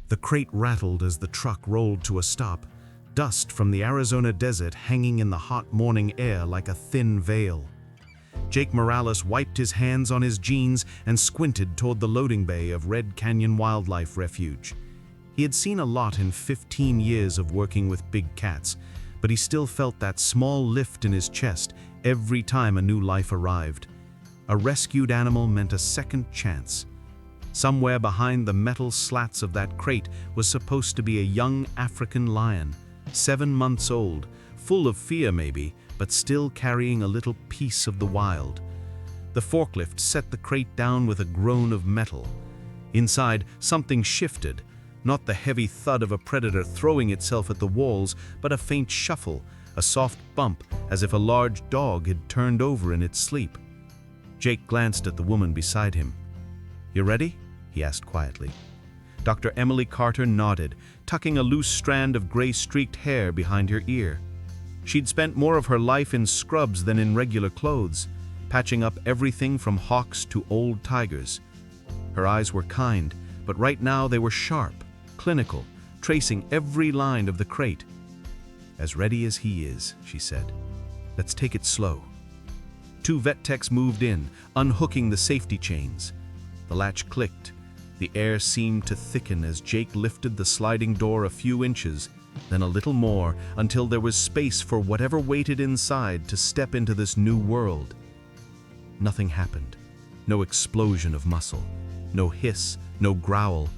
The crate rattled as the truck rolled to a stop, dust from the Arizona desert hanging in the hot morning air like a thin veil. Jake Morales wiped his hands on his jeans and squinted toward the loading bay of Red Canyon Wildlife Refuge. He had seen a lot in 15 years of working with big cats, but he still felt that small lift in his chest every time a new life arrived. A rescued animal meant a second chance. Somewhere behind the metal slats of that crate was supposed to be a young African lion, 7 months old, full of fear maybe, but still carrying a little piece of the wild. The forklift set the crate down with a groan of metal. Inside, something shifted, not the heavy thud of a predator throwing itself at the walls, but a faint shuffle, a soft bump, as if a large dog had turned over in its sleep. Jake glanced at the woman beside him. "You ready?" he asked quietly. Dr. Emily Carter nodded, tucking a loose strand of gray-streaked hair behind her ear. She'd spent more of her life in scrubs than in regular clothes, patching up everything from hawks to old tigers. Her eyes were kind, but right now they were sharp, clinical, tracing every line of the crate. "As ready as he is," she said. "Let's take it slow." 2 vet techs moved in, unhooking the safety chains. The latch clicked. The air seemed to thicken as Jake lifted the sliding door a few inches, then a little more, until there was space for whatever waited inside to step into this new world. Nothing happened. No explosion of muscle. No hiss, no growl.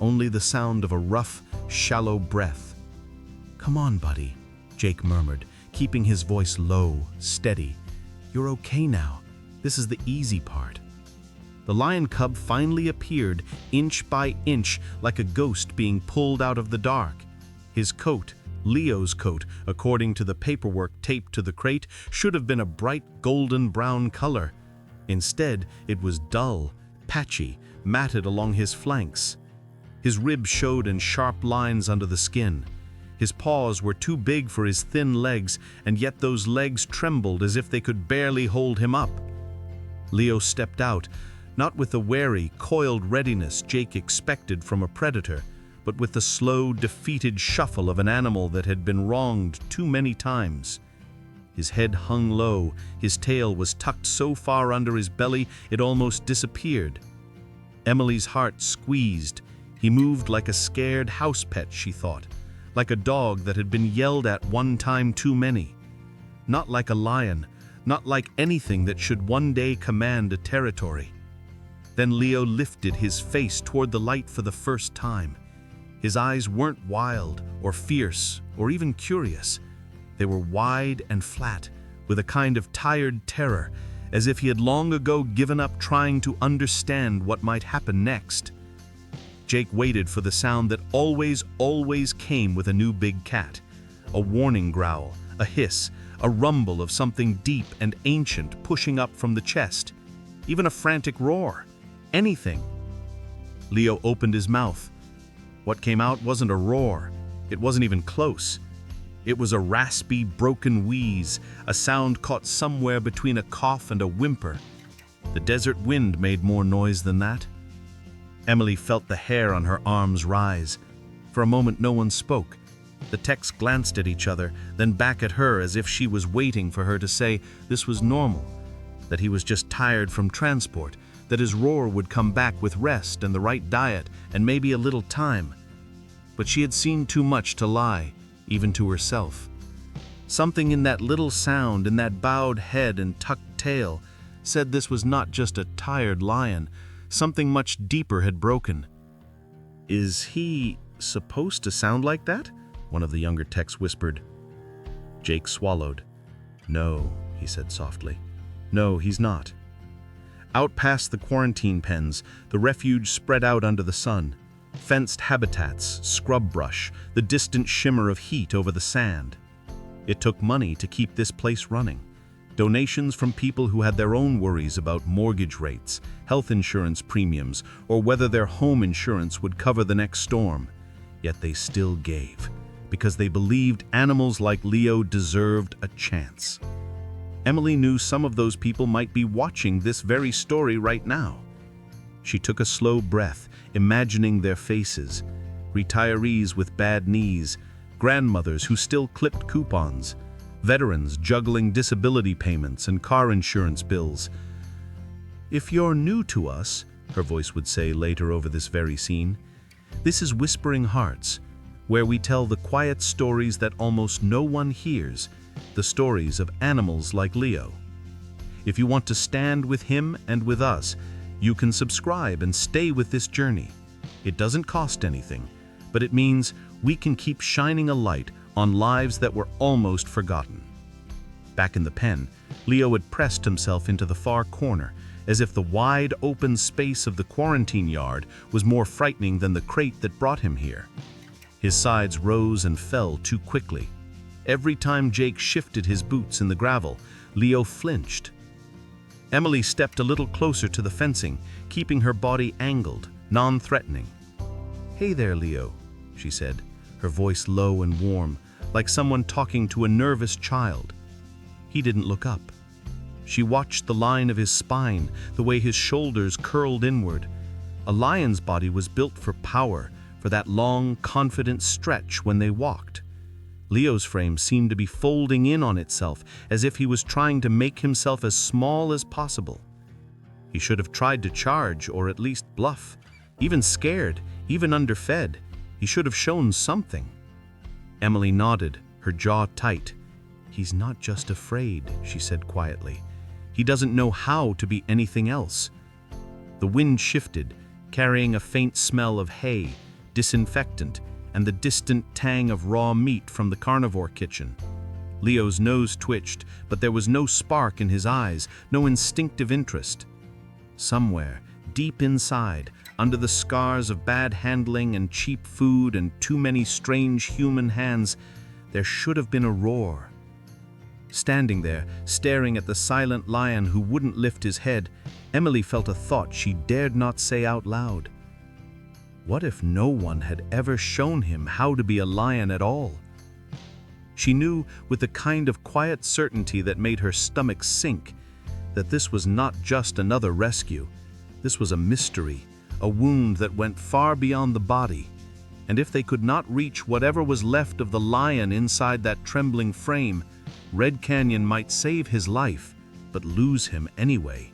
Only the sound of a rough, shallow breath. "Come on, buddy," Jake murmured, keeping his voice low, steady. "You're okay now. This is the easy part." The lion cub finally appeared, inch by inch, like a ghost being pulled out of the dark. His coat, Leo's coat, according to the paperwork taped to the crate, should have been a bright golden brown color. Instead, it was dull, patchy, matted along his flanks. His ribs showed in sharp lines under the skin. His paws were too big for his thin legs, and yet those legs trembled as if they could barely hold him up. Leo stepped out, not with the wary, coiled readiness Jake expected from a predator, but with the slow, defeated shuffle of an animal that had been wronged too many times. His head hung low, his tail was tucked so far under his belly it almost disappeared. Emily's heart squeezed. He moved like a scared house pet, she thought, like a dog that had been yelled at one time too many. Not like a lion, not like anything that should one day command a territory. Then Leo lifted his face toward the light for the first time. His eyes weren't wild or fierce or even curious. They were wide and flat, with a kind of tired terror, as if he had long ago given up trying to understand what might happen next. Jake waited for the sound that always came with a new big cat. A warning growl, a hiss, a rumble of something deep and ancient pushing up from the chest. Even a frantic roar. Anything. Leo opened his mouth. What came out wasn't a roar. It wasn't even close. It was a raspy, broken wheeze, a sound caught somewhere between a cough and a whimper. The desert wind made more noise than that. Emily felt the hair on her arms rise. For a moment no one spoke. The techs glanced at each other, then back at her as if she was waiting for her to say this was normal, that he was just tired from transport, that his roar would come back with rest and the right diet and maybe a little time. But she had seen too much to lie, even to herself. Something in that little sound, in that bowed head and tucked tail, said this was not just a tired lion. Something much deeper had broken. "Is he supposed to sound like that?" one of the younger techs whispered. Jake swallowed. "No," he said softly. "No, he's not." Out past the quarantine pens, the refuge spread out under the sun. Fenced habitats, scrub brush, the distant shimmer of heat over the sand. It took money to keep this place running. Donations from people who had their own worries about mortgage rates, health insurance premiums, or whether their home insurance would cover the next storm. Yet they still gave, because they believed animals like Leo deserved a chance. Emily knew some of those people might be watching this very story right now. She took a slow breath, imagining their faces. retirees with bad knees, grandmothers who still clipped coupons, veterans juggling disability payments and car insurance bills. "If you're new to us," her voice would say later over this very scene, "this is Whispering Hearts, where we tell the quiet stories that almost no one hears, the stories of animals like Leo. If you want to stand with him and with us, you can subscribe and stay with this journey. It doesn't cost anything, but it means we can keep shining a light on lives that were almost forgotten." Back in the pen, Leo had pressed himself into the far corner, as if the wide open space of the quarantine yard was more frightening than the crate that brought him here. His sides rose and fell too quickly. Every time Jake shifted his boots in the gravel, Leo flinched. Emily stepped a little closer to the fencing, keeping her body angled, non-threatening. "Hey there, Leo," she said, her voice low and warm, like someone talking to a nervous child. He didn't look up. She watched the line of his spine, the way his shoulders curled inward. A lion's body was built for power, for that long, confident stretch when they walked. Leo's frame seemed to be folding in on itself, as if he was trying to make himself as small as possible. He should have tried to charge, or at least bluff. Even scared, even underfed, he should have shown something. Emily nodded, her jaw tight. "He's not just afraid," she said quietly. "He doesn't know how to be anything else." The wind shifted, carrying a faint smell of hay, disinfectant, and the distant tang of raw meat from the carnivore kitchen. Leo's nose twitched, but there was no spark in his eyes, no instinctive interest. Somewhere, deep inside, under the scars of bad handling and cheap food and too many strange human hands, there should have been a roar. Standing there, staring at the silent lion who wouldn't lift his head, Emily felt a thought she dared not say out loud. What if no one had ever shown him how to be a lion at all? She knew with a kind of quiet certainty that made her stomach sink that this was not just another rescue. This was a mystery, a wound that went far beyond the body. And if they could not reach whatever was left of the lion inside that trembling frame, Red Canyon might save his life, but lose him anyway.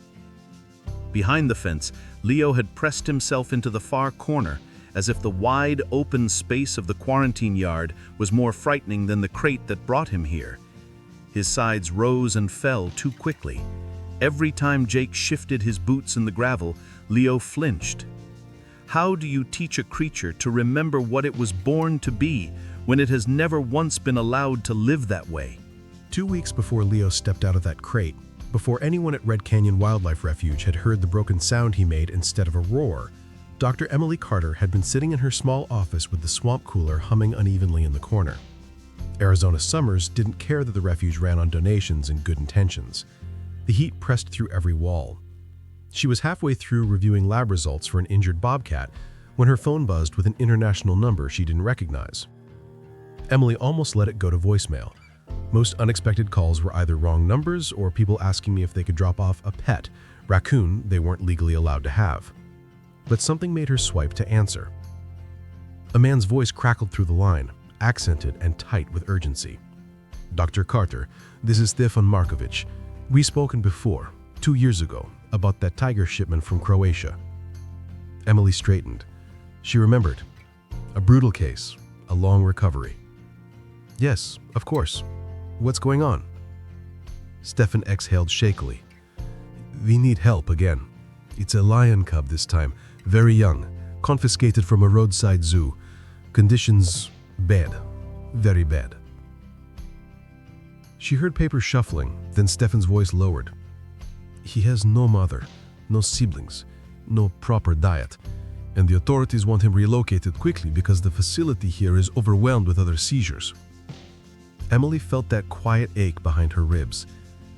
Behind the fence, Leo had pressed himself into the far corner, as if the wide open space of the quarantine yard was more frightening than the crate that brought him here. His sides rose and fell too quickly. Every time Jake shifted his boots in the gravel, Leo flinched. How do you teach a creature to remember what it was born to be when it has never once been allowed to live that way? 2 weeks before Leo stepped out of that crate, before anyone at Red Canyon Wildlife Refuge had heard the broken sound he made instead of a roar, Dr. Emily Carter had been sitting in her small office with the swamp cooler humming unevenly in the corner. Arizona summers didn't care that the refuge ran on donations and good intentions. The heat pressed through every wall. She was halfway through reviewing lab results for an injured bobcat when her phone buzzed with an international number she didn't recognize. Emily almost let it go to voicemail. Most unexpected calls were either wrong numbers or people asking me if they could drop off a pet, raccoon they weren't legally allowed to have. But something made her swipe to answer. A man's voice crackled through the line, accented and tight with urgency. "Dr. Carter, this is Stefan Markovich. We've spoken before, 2 years ago, about that tiger shipment from Croatia." Emily straightened. She remembered. A brutal case, a long recovery. "Yes, of course. What's going on?" Stefan exhaled shakily. "We need help again. It's a lion cub this time, very young, confiscated from a roadside zoo. Conditions bad, very bad." She heard paper shuffling, then Stefan's voice lowered. "He has no mother, no siblings, no proper diet, and the authorities want him relocated quickly because the facility here is overwhelmed with other seizures." Emily felt that quiet ache behind her ribs,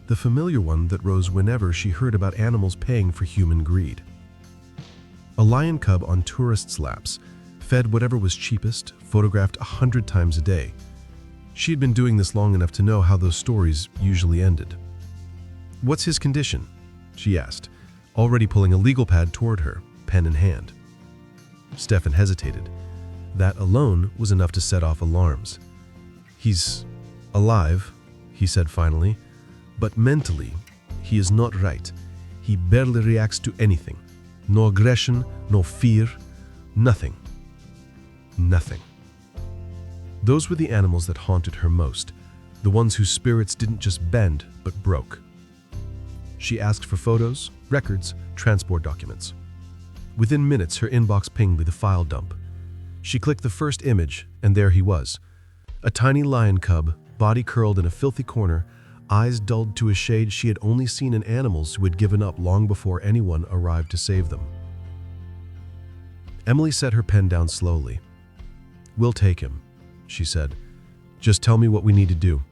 the familiar one that rose whenever she heard about animals paying for human greed. A lion cub on tourists' laps, fed whatever was cheapest, photographed 100 times a day. She had been doing this long enough to know how those stories usually ended. "What's his condition?" she asked, already pulling a legal pad toward her, pen in hand. Stefan hesitated. That alone was enough to set off alarms. "He's alive," he said finally, "but mentally, he is not right. He barely reacts to anything. No aggression, no fear, nothing. Nothing." Those were the animals that haunted her most, the ones whose spirits didn't just bend, but broke. She asked for photos, records, transport documents. Within minutes, her inbox pinged with a file dump. She clicked the first image, and there he was. A tiny lion cub, body curled in a filthy corner, eyes dulled to a shade she had only seen in animals who had given up long before anyone arrived to save them. Emily set her pen down slowly. "We'll take him," she said. "Just tell me what we need to do."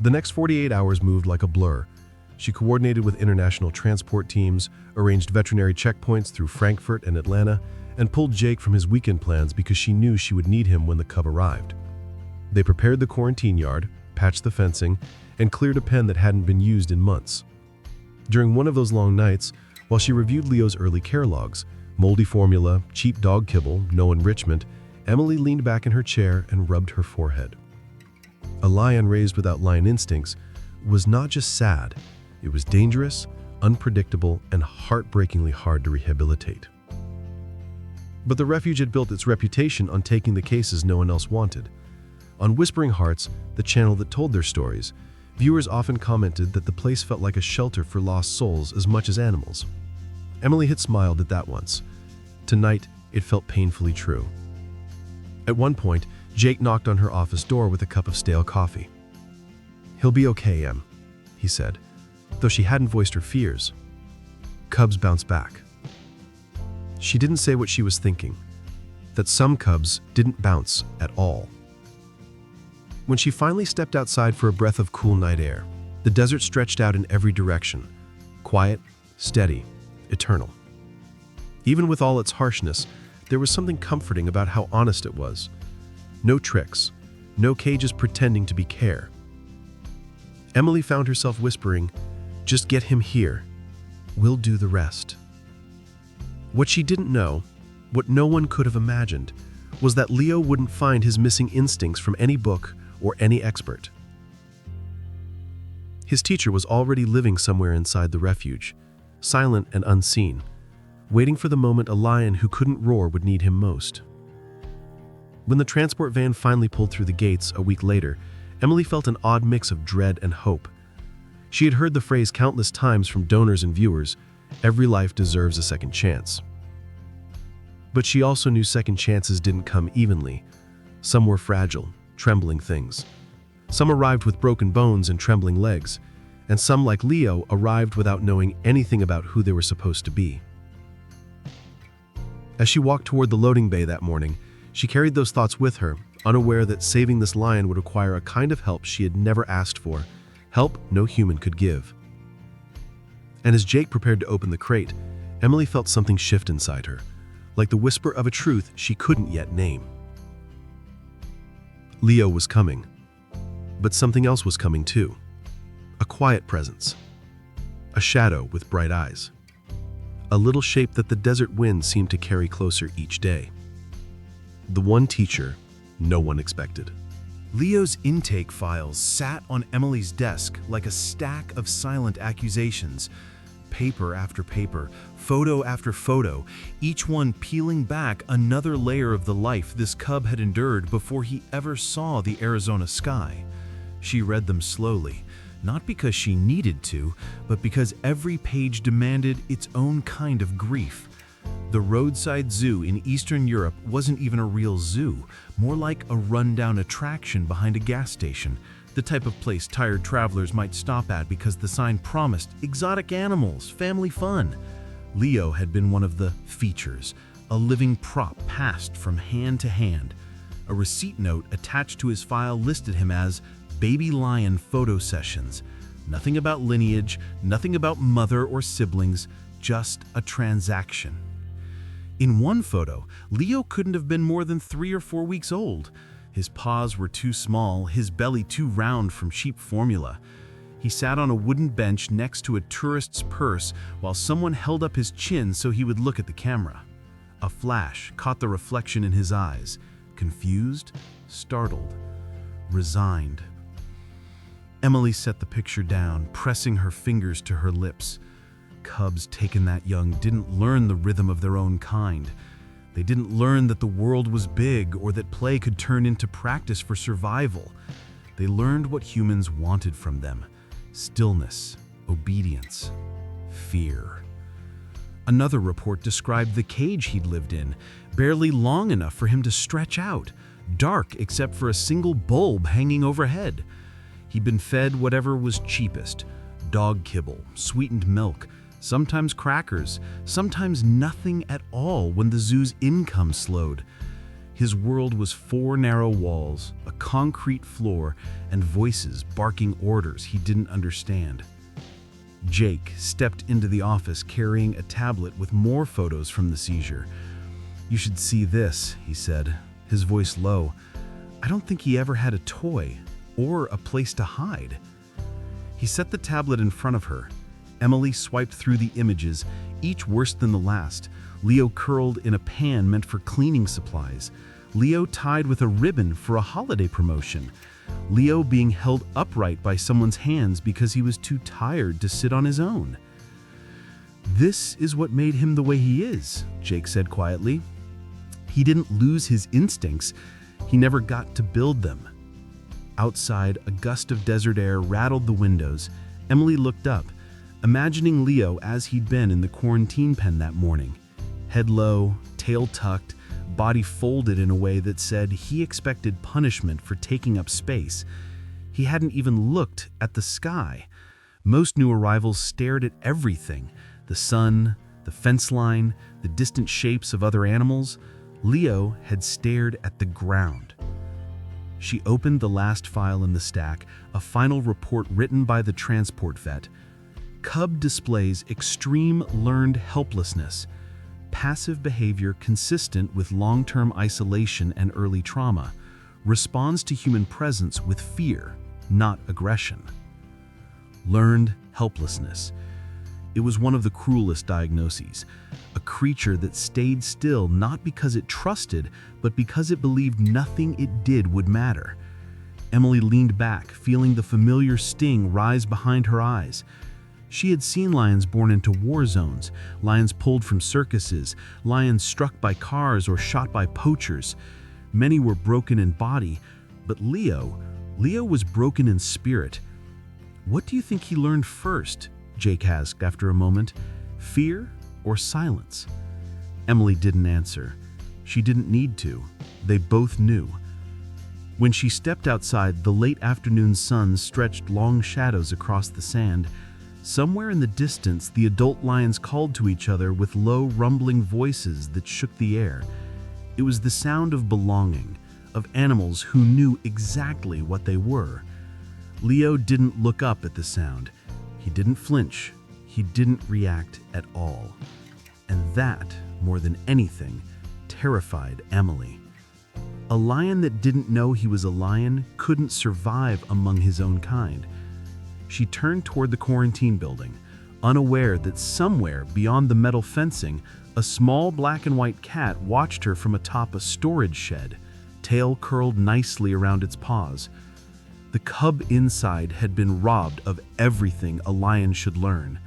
The next 48 hours moved like a blur. She coordinated with international transport teams, arranged veterinary checkpoints through Frankfurt and Atlanta, and pulled Jake from his weekend plans because she knew she would need him when the cub arrived. They prepared the quarantine yard, patched the fencing, and cleared a pen that hadn't been used in months. During one of those long nights, while she reviewed Leo's early care logs, moldy formula, cheap dog kibble, no enrichment, Emily leaned back in her chair and rubbed her forehead. A lion raised without lion instincts was not just sad, it was dangerous, unpredictable, and heartbreakingly hard to rehabilitate. But the refuge had built its reputation on taking the cases no one else wanted. On Whispering Hearts, the channel that told their stories, viewers often commented that the place felt like a shelter for lost souls as much as animals. Emily had smiled at that once. Tonight, it felt painfully true. At one point, Jake knocked on her office door with a cup of stale coffee. "He'll be okay, Em," he said, though she hadn't voiced her fears. Cubs bounce back. She didn't say what she was thinking, that some cubs didn't bounce at all. When she finally stepped outside for a breath of cool night air, the desert stretched out in every direction, quiet, steady, eternal. Even with all its harshness, there was something comforting about how honest it was. No tricks, no cages pretending to be care. Emily found herself whispering, "Just get him here. We'll do the rest." What she didn't know, what no one could have imagined, was that Leo wouldn't find his missing instincts from any book or any expert. His teacher was already living somewhere inside the refuge, silent and unseen, waiting for the moment a lion who couldn't roar would need him most. When the transport van finally pulled through the gates a week later, Emily felt an odd mix of dread and hope. She had heard the phrase countless times from donors and viewers, "Every life deserves a second chance." But she also knew second chances didn't come evenly. Some were fragile, trembling things. Some arrived with broken bones and trembling legs, and some, like Leo, arrived without knowing anything about who they were supposed to be. As she walked toward the loading bay that morning, she carried those thoughts with her, unaware that saving this lion would require a kind of help she had never asked for, help no human could give. And as Jake prepared to open the crate, Emily felt something shift inside her, like the whisper of a truth she couldn't yet name. Leo was coming, but something else was coming too. A quiet presence, a shadow with bright eyes, a little shape that the desert wind seemed to carry closer each day. The one teacher no one expected. Leo's intake files sat on Emily's desk like a stack of silent accusations. Paper after paper, photo after photo, each one peeling back another layer of the life this cub had endured before he ever saw the Arizona sky. She read them slowly, not because she needed to, but because every page demanded its own kind of grief. The roadside zoo in Eastern Europe wasn't even a real zoo, more like a rundown attraction behind a gas station, the type of place tired travelers might stop at because the sign promised exotic animals, family fun. Leo had been one of the features, a living prop passed from hand to hand. A receipt note attached to his file listed him as baby lion photo sessions. Nothing about lineage, nothing about mother or siblings, just a transaction. In one photo, Leo couldn't have been more than 3 or 4 weeks old. His paws were too small, his belly too round from cheap formula. He sat on a wooden bench next to a tourist's purse while someone held up his chin so he would look at the camera. A flash caught the reflection in his eyes, confused, startled, resigned. Emily set the picture down, pressing her fingers to her lips. Cubs taken that young didn't learn the rhythm of their own kind. They didn't learn that the world was big or that play could turn into practice for survival. They learned what humans wanted from them: stillness, obedience, fear. Another report described the cage he'd lived in, barely long enough for him to stretch out, dark except for a single bulb hanging overhead. He'd been fed whatever was cheapest: dog kibble, sweetened milk, sometimes crackers, sometimes nothing at all when the zoo's income slowed. His world was 4 narrow walls, a concrete floor, and voices barking orders he didn't understand. Jake stepped into the office carrying a tablet with more photos from the seizure. "You should see this," he said, his voice low. "I don't think he ever had a toy or a place to hide." He set the tablet in front of her. Emily swiped through the images, each worse than the last. Leo curled in a pan meant for cleaning supplies. Leo tied with a ribbon for a holiday promotion. Leo being held upright by someone's hands because he was too tired to sit on his own. "This is what made him the way he is," Jake said quietly. "He didn't lose his instincts. He never got to build them." Outside, a gust of desert air rattled the windows. Emily looked up, imagining Leo as he'd been in the quarantine pen that morning. Head low, tail tucked, body folded in a way that said he expected punishment for taking up space. He hadn't even looked at the sky. Most new arrivals stared at everything: the sun, the fence line, the distant shapes of other animals. Leo had stared at the ground. She opened the last file in the stack, a final report written by the transport vet. Cub displays extreme learned helplessness, passive behavior consistent with long-term isolation and early trauma, responds to human presence with fear, not aggression. Learned helplessness. It was one of the cruelest diagnoses. A creature that stayed still not because it trusted, but because it believed nothing it did would matter. Emily leaned back, feeling the familiar sting rise behind her eyes. She had seen lions born into war zones, lions pulled from circuses, lions struck by cars or shot by poachers. Many were broken in body, but Leo was broken in spirit. "What do you think he learned first?" Jake asked after a moment. "Fear or silence?" Emily didn't answer. She didn't need to. They both knew. When she stepped outside, the late afternoon sun stretched long shadows across the sand. Somewhere in the distance, the adult lions called to each other with low, rumbling voices that shook the air. It was the sound of belonging, of animals who knew exactly what they were. Leo didn't look up at the sound. He didn't flinch. He didn't react at all. And that, more than anything, terrified Emily. A lion that didn't know he was a lion couldn't survive among his own kind. She turned toward the quarantine building, unaware that somewhere beyond the metal fencing, a small black and white cat watched her from atop a storage shed, tail curled nicely around its paws. The cub inside had been robbed of everything a lion should learn.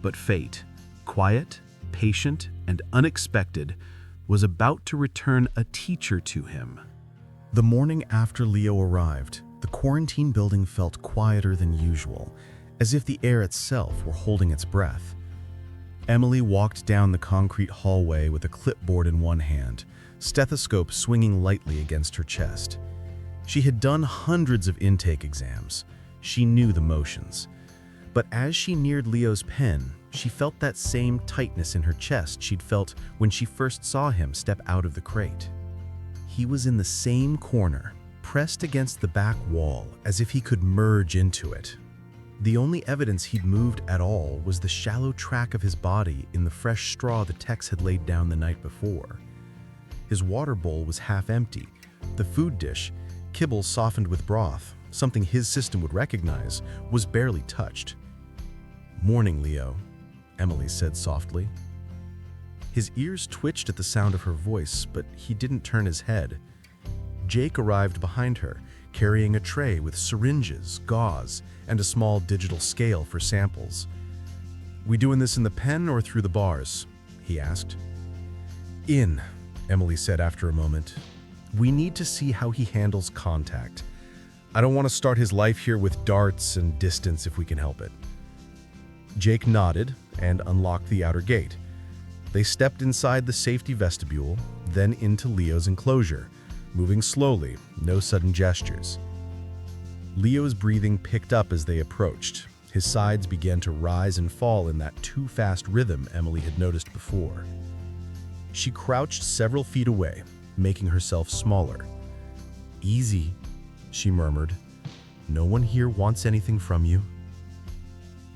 But fate, quiet, patient, and unexpected, was about to return a teacher to him. The morning after Leo arrived, the quarantine building felt quieter than usual, as if the air itself were holding its breath. Emily walked down the concrete hallway with a clipboard in one hand, stethoscope swinging lightly against her chest. She had done hundreds of intake exams. She knew the motions. But as she neared Leo's pen, she felt that same tightness in her chest she'd felt when she first saw him step out of the crate. He was in the same corner, pressed against the back wall as if he could merge into it. The only evidence he'd moved at all was the shallow track of his body in the fresh straw the Tex had laid down the night before. His water bowl was half empty. The food dish, kibble softened with broth, something his system would recognize, was barely touched. "Morning, Leo," Emily said softly. His ears twitched at the sound of her voice, but he didn't turn his head. Jake arrived behind her, carrying a tray with syringes, gauze, and a small digital scale for samples. "We doing this in the pen or through the bars?" he asked. "In," Emily said after a moment. "We need to see how he handles contact. I don't want to start his life here with darts and distance if we can help it." Jake nodded and unlocked the outer gate. They stepped inside the safety vestibule, then into Leo's enclosure, moving slowly, no sudden gestures. Leo's breathing picked up as they approached. His sides began to rise and fall in that too-fast rhythm Emily had noticed before. She crouched several feet away, making herself smaller. "Easy," she murmured. "No one here wants anything from you."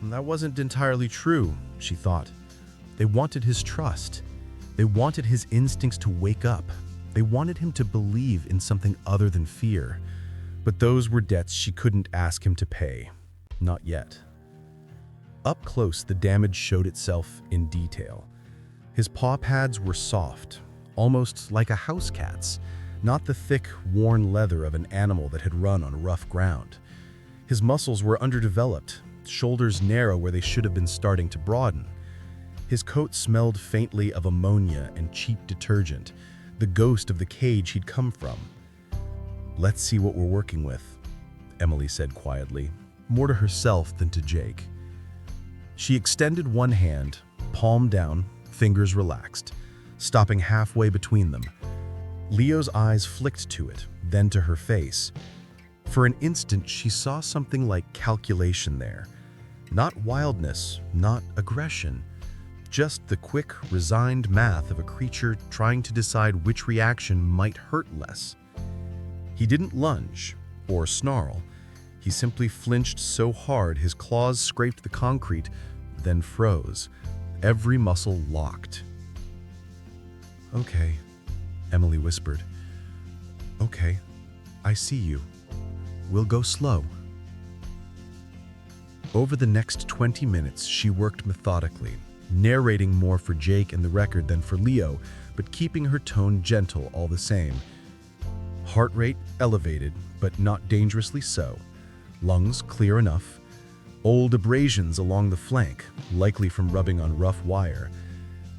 That wasn't entirely true, she thought. They wanted his trust. They wanted his instincts to wake up. They wanted him to believe in something other than fear. But those were debts she couldn't ask him to pay. Not yet. Up close, the damage showed itself in detail. His paw pads were soft, almost like a house cat's, not the thick, worn leather of an animal that had run on rough ground. His muscles were underdeveloped, shoulders narrow where they should have been starting to broaden. His coat smelled faintly of ammonia and cheap detergent, the ghost of the cage he'd come from. "Let's see what we're working with," Emily said quietly, more to herself than to Jake. She extended one hand, palm down, fingers relaxed, stopping halfway between them. Leo's eyes flicked to it, then to her face. For an instant, she saw something like calculation there. Not wildness, not aggression. Just the quick, resigned math of a creature trying to decide which reaction might hurt less. He didn't lunge or snarl. He simply flinched so hard his claws scraped the concrete, then froze, every muscle locked. "Okay," Emily whispered. "Okay, I see you. We'll go slow." Over the next 20 minutes, she worked methodically, narrating more for Jake and the record than for Leo, but keeping her tone gentle all the same. Heart rate elevated, but not dangerously so. Lungs clear enough. Old abrasions along the flank, likely from rubbing on rough wire.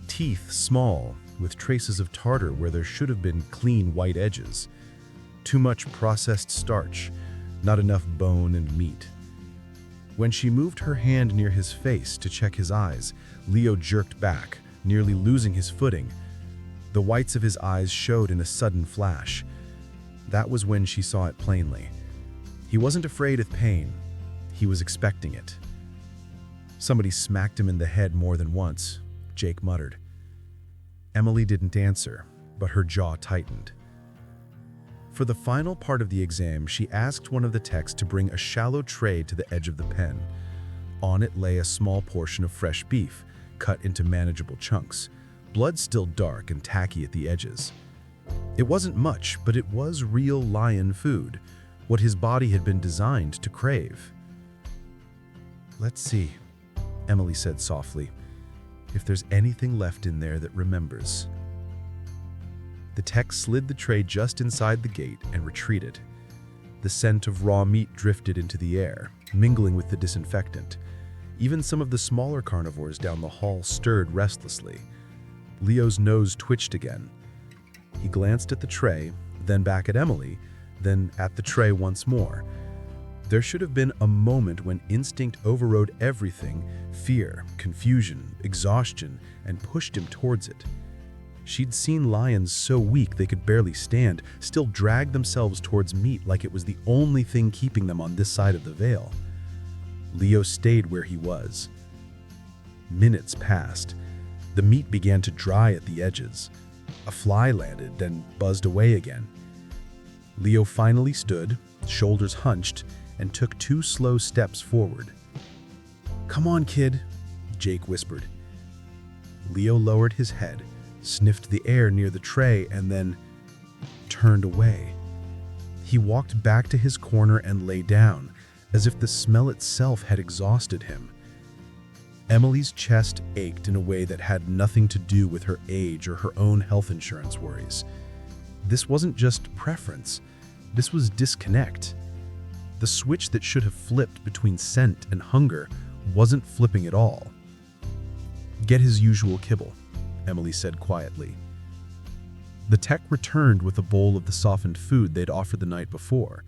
Teeth small, with traces of tartar where there should have been clean white edges. Too much processed starch, not enough bone and meat. When she moved her hand near his face to check his eyes, Leo jerked back, nearly losing his footing. The whites of his eyes showed in a sudden flash. That was when she saw it plainly. He wasn't afraid of pain. He was expecting it. "Somebody smacked him in the head more than once," Jake muttered. Emily didn't answer, but her jaw tightened. For the final part of the exam, she asked one of the techs to bring a shallow tray to the edge of the pen. On it lay a small portion of fresh beef, cut into manageable chunks, blood still dark and tacky at the edges. It wasn't much, but it was real lion food, what his body had been designed to crave. "Let's see," Emily said softly, "if there's anything left in there that remembers." The tech slid the tray just inside the gate and retreated. The scent of raw meat drifted into the air, mingling with the disinfectant. Even some of the smaller carnivores down the hall stirred restlessly. Leo's nose twitched again. He glanced at the tray, then back at Emily, then at the tray once more. There should have been a moment when instinct overrode everything, fear, confusion, exhaustion, and pushed him towards it. She'd seen lions so weak they could barely stand, still drag themselves towards meat like it was the only thing keeping them on this side of the veil. Leo stayed where he was. Minutes passed. The meat began to dry at the edges. A fly landed, then buzzed away again. Leo finally stood, shoulders hunched, and took 2 slow steps forward. "Come on, kid," Jake whispered. Leo lowered his head, sniffed the air near the tray, and then turned away. He walked back to his corner and lay down, as if the smell itself had exhausted him. Emily's chest ached in a way that had nothing to do with her age or her own health insurance worries. This wasn't just preference. This was disconnect. The switch that should have flipped between scent and hunger wasn't flipping at all. "Get his usual kibble," Emily said quietly. The tech returned with a bowl of the softened food they'd offered the night before.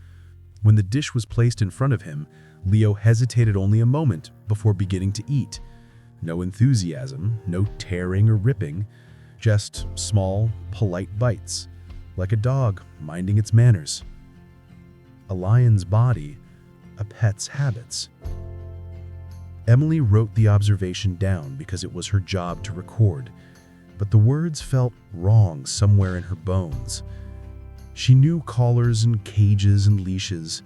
When the dish was placed in front of him, Leo hesitated only a moment before beginning to eat. No enthusiasm, no tearing or ripping, just small, polite bites, like a dog minding its manners. A lion's body, a pet's habits. Emily wrote the observation down because it was her job to record, but the words felt wrong somewhere in her bones. She knew collars and cages and leashes.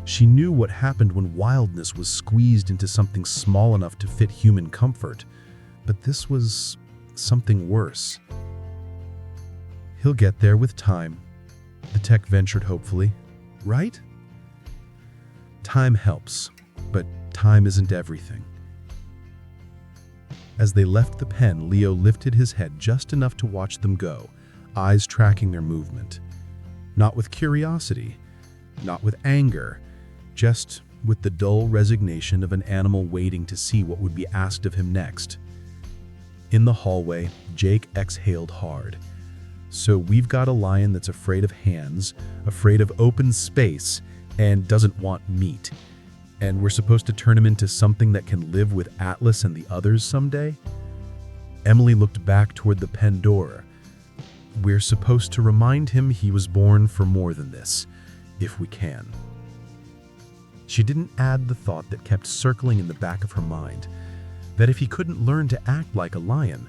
She knew what happened when wildness was squeezed into something small enough to fit human comfort, but this was something worse. "He'll get there with time," the tech ventured hopefully. "Right?" Time helps, but time isn't everything. As they left the pen, Leo lifted his head just enough to watch them go, eyes tracking their movement. Not with curiosity, not with anger, just with the dull resignation of an animal waiting to see what would be asked of him next. In the hallway, Jake exhaled hard. "So we've got a lion that's afraid of hands, afraid of open space, and doesn't want meat. And we're supposed to turn him into something that can live with Atlas and the others someday?" Emily looked back toward the pen door. "We're supposed to remind him he was born for more than this, if we can." She didn't add the thought that kept circling in the back of her mind, that if he couldn't learn to act like a lion,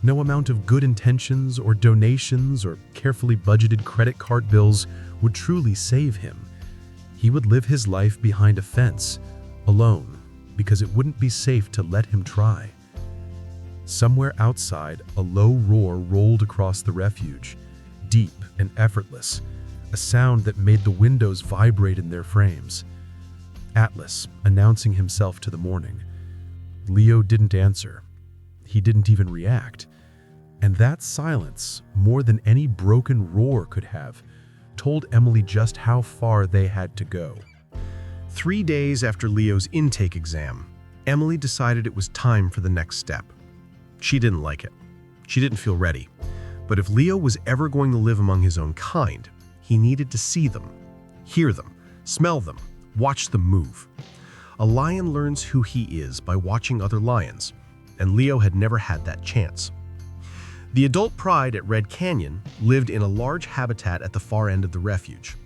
no amount of good intentions or donations or carefully budgeted credit card bills would truly save him. He would live his life behind a fence, alone, because it wouldn't be safe to let him try. Somewhere outside, a low roar rolled across the refuge, deep and effortless, a sound that made the windows vibrate in their frames. Atlas, announcing himself to the morning. Leo didn't answer. He didn't even react. And that silence, more than any broken roar could have, told Emily just how far they had to go. 3 days after Leo's intake exam, Emily decided it was time for the next step. She didn't like it. She didn't feel ready. But if Leo was ever going to live among his own kind, he needed to see them, hear them, smell them, watch them move. A lion learns who he is by watching other lions, and Leo had never had that chance. The adult pride at Red Canyon lived in a large habitat at the far end of the refuge.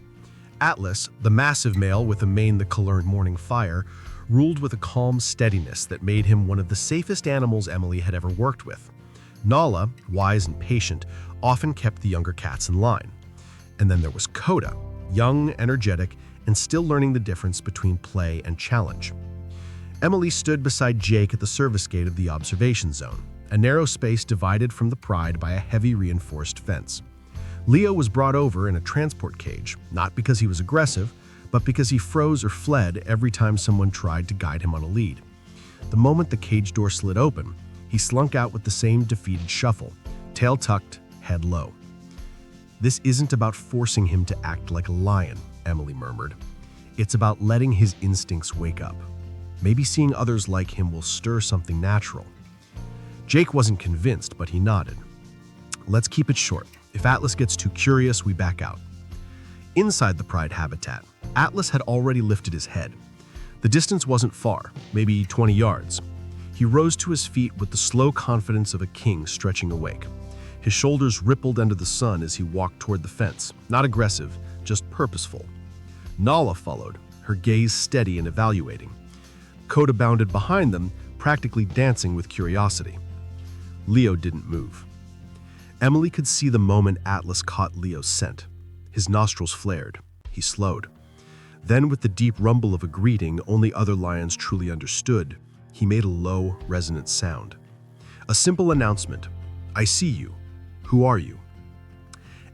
Atlas, the massive male with a mane that could learn morning fire, ruled with a calm steadiness that made him one of the safest animals Emily had ever worked with. Nala, wise and patient, often kept the younger cats in line. And then there was Coda, young, energetic, and still learning the difference between play and challenge. Emily stood beside Jake at the service gate of the observation zone, a narrow space divided from the pride by a heavy reinforced fence. Leo was brought over in a transport cage, not because he was aggressive, but because he froze or fled every time someone tried to guide him on a lead. The moment the cage door slid open, he slunk out with the same defeated shuffle, tail tucked, head low. "This isn't about forcing him to act like a lion," Emily murmured. "It's about letting his instincts wake up. Maybe seeing others like him will stir something natural." Jake wasn't convinced, but he nodded. "Let's keep it short. If Atlas gets too curious, we back out." Inside the pride habitat, Atlas had already lifted his head. The distance wasn't far, maybe 20 yards. He rose to his feet with the slow confidence of a king stretching awake. His shoulders rippled under the sun as he walked toward the fence, not aggressive, just purposeful. Nala followed, her gaze steady and evaluating. Coda bounded behind them, practically dancing with curiosity. Leo didn't move. Emily could see the moment Atlas caught Leo's scent. His nostrils flared. He slowed. Then, with the deep rumble of a greeting only other lions truly understood, he made a low, resonant sound. A simple announcement. "I see you. Who are you?"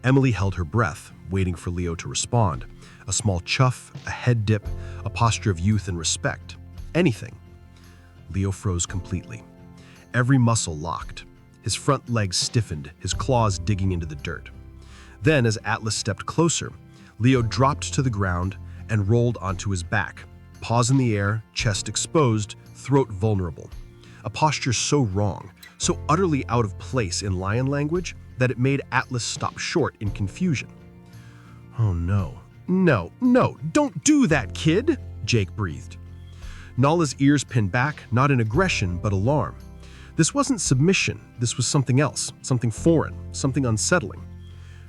Emily held her breath, waiting for Leo to respond. A small chuff, a head dip, a posture of youth and respect. Anything. Leo froze completely. Every muscle locked. His front legs stiffened, his claws digging into the dirt. Then, as Atlas stepped closer, Leo dropped to the ground and rolled onto his back, paws in the air, chest exposed, throat vulnerable. A posture so wrong, so utterly out of place in lion language that it made Atlas stop short in confusion. "Oh no, no, no, don't do that, kid," Jake breathed. Nala's ears pinned back, not in aggression, but alarm. This wasn't submission, this was something else, something foreign, something unsettling.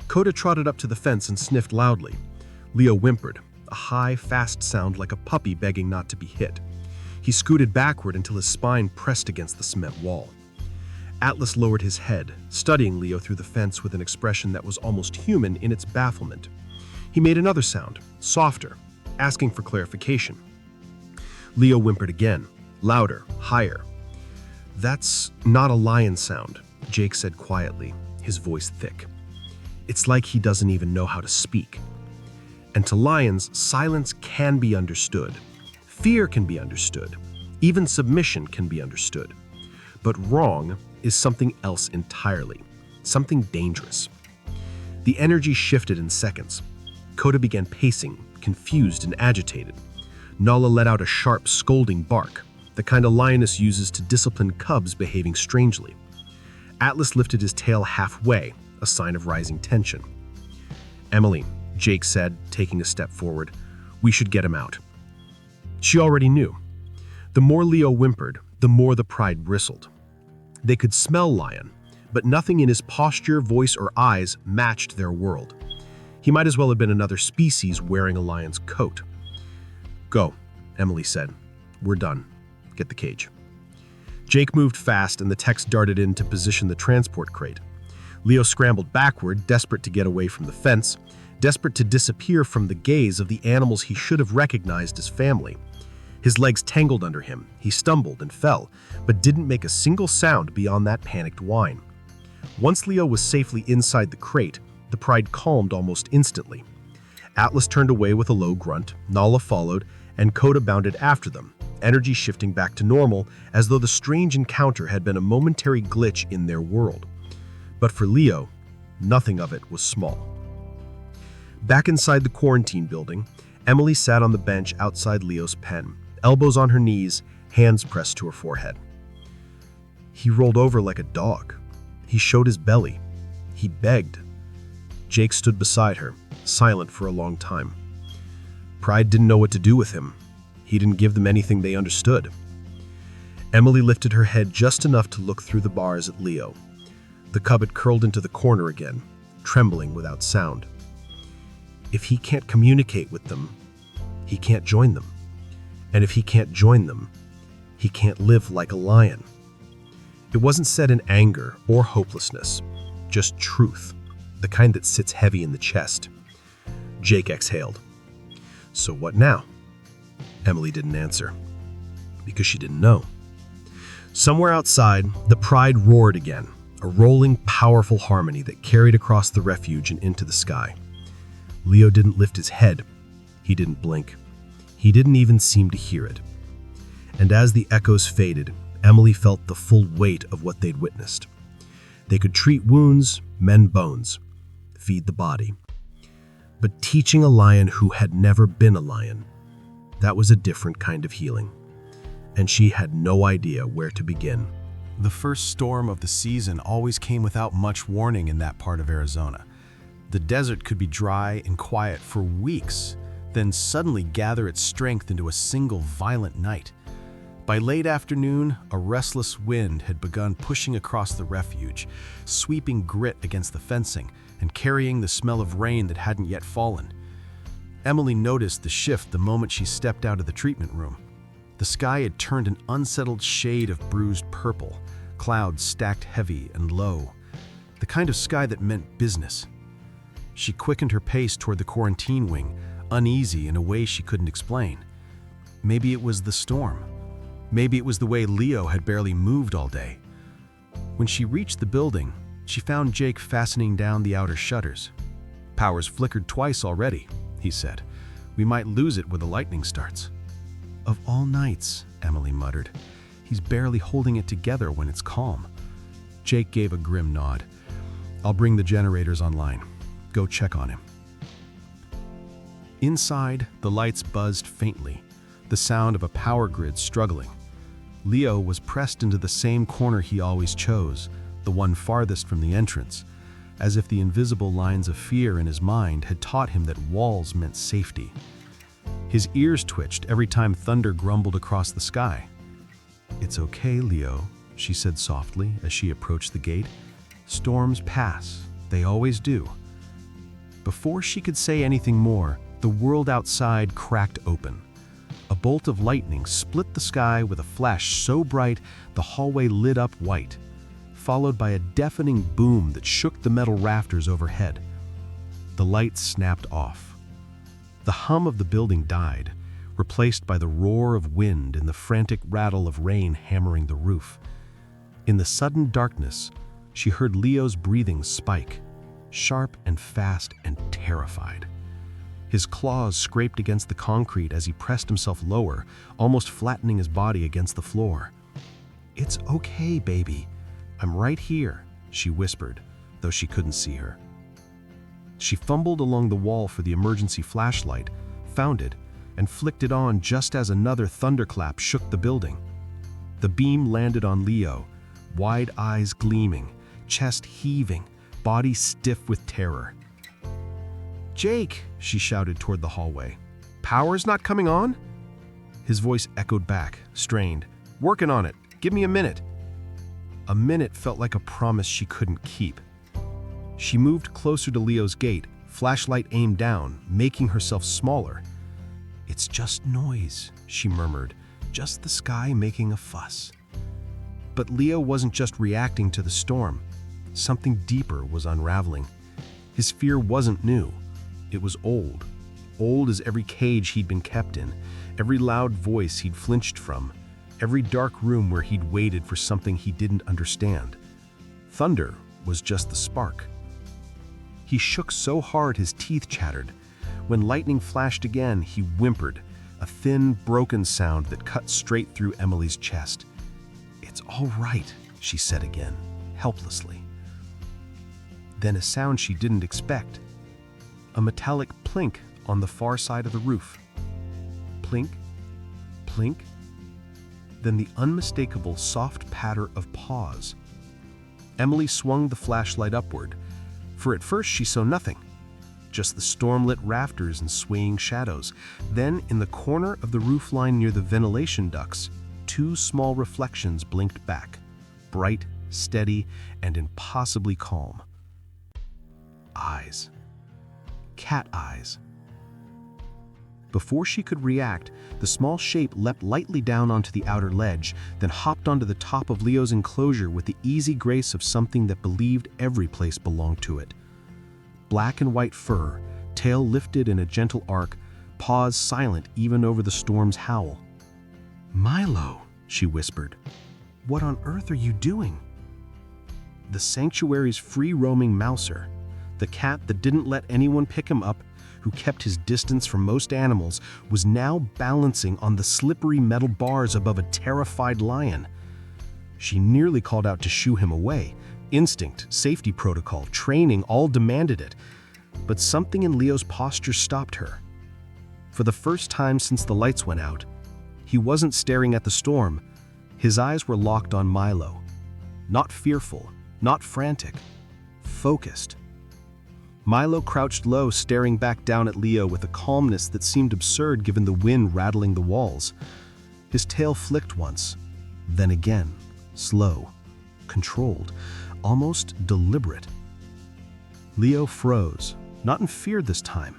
Coda trotted up to the fence and sniffed loudly. Leo whimpered, a high, fast sound like a puppy begging not to be hit. He scooted backward until his spine pressed against the cement wall. Atlas lowered his head, studying Leo through the fence with an expression that was almost human in its bafflement. He made another sound, softer, asking for clarification. Leo whimpered again, louder, higher. "That's not a lion sound," Jake said quietly, his voice thick. "It's like he doesn't even know how to speak." And to lions, silence can be understood. Fear can be understood. Even submission can be understood. But wrong is something else entirely, something dangerous. The energy shifted in seconds. Coda began pacing, confused and agitated. Nala let out a sharp, scolding bark, the kind a lioness uses to discipline cubs behaving strangely. Atlas lifted his tail halfway, a sign of rising tension. "Emily," Jake said, taking a step forward, "we should get him out." She already knew. The more Leo whimpered, the more the pride bristled. They could smell lion, but nothing in his posture, voice, or eyes matched their world. He might as well have been another species wearing a lion's coat. "Go," Emily said. "We're done. Get the cage." Jake moved fast and the techs darted in to position the transport crate. Leo scrambled backward, desperate to get away from the fence, desperate to disappear from the gaze of the animals he should have recognized as family. His legs tangled under him, he stumbled and fell, but didn't make a single sound beyond that panicked whine. Once Leo was safely inside the crate, the pride calmed almost instantly. Atlas turned away with a low grunt, Nala followed, and Coda bounded after them, energy shifting back to normal as though the strange encounter had been a momentary glitch in their world. But for Leo, nothing of it was small. Back inside the quarantine building, Emily sat on the bench outside Leo's pen, elbows on her knees, hands pressed to her forehead. He rolled over like a dog. He showed his belly. He begged. Jake stood beside her, silent for a long time. Pride didn't know what to do with him. He didn't give them anything they understood. Emily lifted her head just enough to look through the bars at Leo. The cub had curled into the corner again, trembling without sound. If he can't communicate with them, he can't join them. And if he can't join them, he can't live like a lion. It wasn't said in anger or hopelessness, just truth, the kind that sits heavy in the chest. Jake exhaled. "So what now?" Emily didn't answer, because she didn't know. Somewhere outside, the pride roared again, a rolling, powerful harmony that carried across the refuge and into the sky. Leo didn't lift his head. He didn't blink. He didn't even seem to hear it. And as the echoes faded, Emily felt the full weight of what they'd witnessed. They could treat wounds, mend bones, feed the body. But teaching a lion who had never been a lion, that was a different kind of healing. And she had no idea where to begin. The first storm of the season always came without much warning in that part of Arizona. The desert could be dry and quiet for weeks, then suddenly gather its strength into a single violent night. By late afternoon, a restless wind had begun pushing across the refuge, sweeping grit against the fencing and carrying the smell of rain that hadn't yet fallen. Emily noticed the shift the moment she stepped out of the treatment room. The sky had turned an unsettled shade of bruised purple, clouds stacked heavy and low, the kind of sky that meant business. She quickened her pace toward the quarantine wing, uneasy in a way she couldn't explain. Maybe it was the storm. Maybe it was the way Leo had barely moved all day. When she reached the building, she found Jake fastening down the outer shutters. "Power's flickered twice already," he said. "We might lose it when the lightning starts." "Of all nights," Emily muttered. He's barely holding it together when it's calm. Jake gave a grim nod. I'll bring the generators online. Go check on him. Inside, the lights buzzed faintly, the sound of a power grid struggling. Leo was pressed into the same corner he always chose, the one farthest from the entrance, as if the invisible lines of fear in his mind had taught him that walls meant safety. His ears twitched every time thunder grumbled across the sky. "It's okay, Leo," she said softly as she approached the gate. "Storms pass. They always do." Before she could say anything more, the world outside cracked open. A bolt of lightning split the sky with a flash so bright the hallway lit up white, followed by a deafening boom that shook the metal rafters overhead. The lights snapped off. The hum of the building died, replaced by the roar of wind and the frantic rattle of rain hammering the roof. In the sudden darkness, she heard Leo's breathing spike, sharp and fast and terrified. His claws scraped against the concrete as he pressed himself lower, almost flattening his body against the floor. "It's okay, baby. I'm right here," she whispered, though she couldn't see her. She fumbled along the wall for the emergency flashlight, found it, and flicked it on just as another thunderclap shook the building. The beam landed on Leo, wide eyes gleaming, chest heaving, body stiff with terror. "Jake!" she shouted toward the hallway. "Power's not coming on?" His voice echoed back, strained. "Working on it. Give me a minute." A minute felt like a promise she couldn't keep. She moved closer to Leo's gate, flashlight aimed down, making herself smaller. "It's just noise," she murmured, "just the sky making a fuss." But Leo wasn't just reacting to the storm. Something deeper was unraveling. His fear wasn't new. It was old. Old as every cage he'd been kept in, every loud voice he'd flinched from, every dark room where he'd waited for something he didn't understand. Thunder was just the spark. He shook so hard his teeth chattered. When lightning flashed again, he whimpered, a thin, broken sound that cut straight through Emily's chest. "It's all right," she said again, helplessly. Then a sound she didn't expect. A metallic plink on the far side of the roof. Plink, plink, then the unmistakable soft patter of paws. Emily swung the flashlight upward, for at first she saw nothing, just the storm-lit rafters and swaying shadows. Then, in the corner of the roofline near the ventilation ducts, two small reflections blinked back, bright, steady, and impossibly calm. Eyes. Cat eyes. Before she could react, the small shape leapt lightly down onto the outer ledge, then hopped onto the top of Leo's enclosure with the easy grace of something that believed every place belonged to it. Black and white fur, tail lifted in a gentle arc, paws silent even over the storm's howl. "Milo," she whispered, "what on earth are you doing?" The sanctuary's free-roaming mouser, the cat that didn't let anyone pick him up, who kept his distance from most animals, was now balancing on the slippery metal bars above a terrified lion. She nearly called out to shoo him away. Instinct, safety protocol, training all demanded it. But something in Leo's posture stopped her. For the first time since the lights went out, he wasn't staring at the storm. His eyes were locked on Milo. Not fearful, not frantic, focused. Milo crouched low, staring back down at Leo with a calmness that seemed absurd given the wind rattling the walls. His tail flicked once, then again, slow, controlled, almost deliberate. Leo froze, not in fear this time,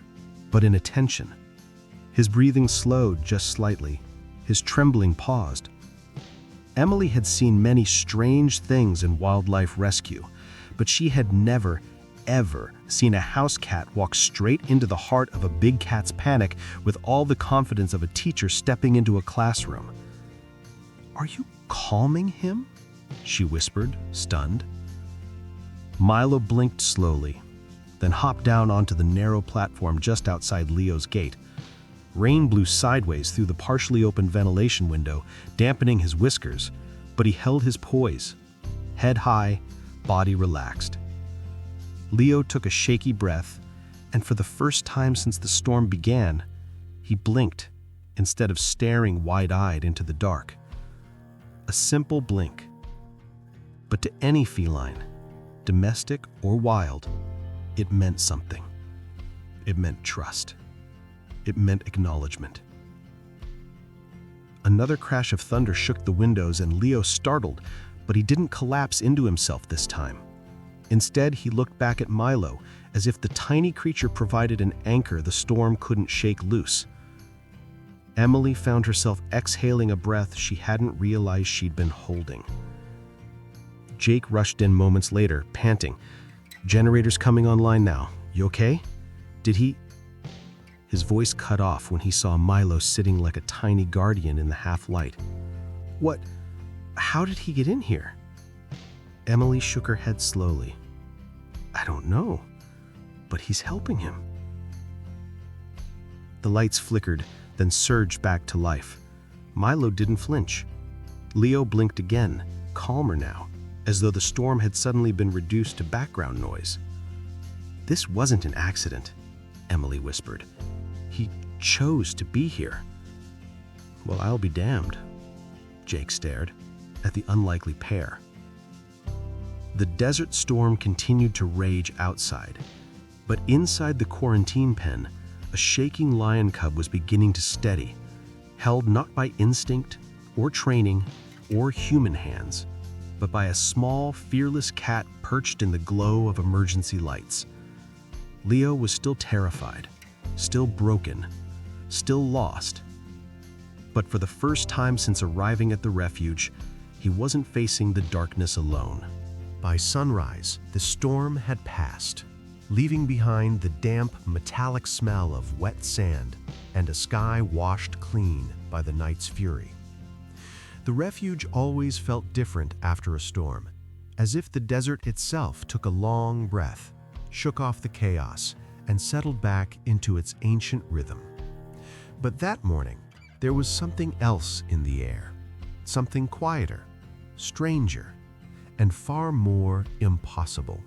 but in attention. His breathing slowed just slightly, his trembling paused. Emily had seen many strange things in wildlife rescue, but she had never, ever seen a house cat walk straight into the heart of a big cat's panic with all the confidence of a teacher stepping into a classroom. "Are you calming him?" she whispered, stunned. Milo blinked slowly, then hopped down onto the narrow platform just outside Leo's gate. Rain blew sideways through the partially open ventilation window, dampening his whiskers, but he held his poise. Head high, body relaxed. Leo took a shaky breath, and for the first time since the storm began, he blinked instead of staring wide-eyed into the dark. A simple blink. But to any feline, domestic or wild, it meant something. It meant trust. It meant acknowledgement. Another crash of thunder shook the windows, and Leo startled, but he didn't collapse into himself this time. Instead, he looked back at Milo, as if the tiny creature provided an anchor the storm couldn't shake loose. Emily found herself exhaling a breath she hadn't realized she'd been holding. Jake rushed in moments later, panting. "Generator's coming online now. You okay? Did he—" His voice cut off when he saw Milo sitting like a tiny guardian in the half-light. "What? How did he get in here?" Emily shook her head slowly. "I don't know, but he's helping him." The lights flickered, then surged back to life. Milo didn't flinch. Leo blinked again, calmer now, as though the storm had suddenly been reduced to background noise. "This wasn't an accident," Emily whispered. "He chose to be here." "Well, I'll be damned." Jake stared at the unlikely pair. The desert storm continued to rage outside, but inside the quarantine pen, a shaking lion cub was beginning to steady, held not by instinct or training or human hands, but by a small, fearless cat perched in the glow of emergency lights. Leo was still terrified, still broken, still lost. But for the first time since arriving at the refuge, he wasn't facing the darkness alone. By sunrise, the storm had passed, leaving behind the damp, metallic smell of wet sand and a sky washed clean by the night's fury. The refuge always felt different after a storm, as if the desert itself took a long breath, shook off the chaos, and settled back into its ancient rhythm. But that morning, there was something else in the air, something quieter, stranger, and far more impossible.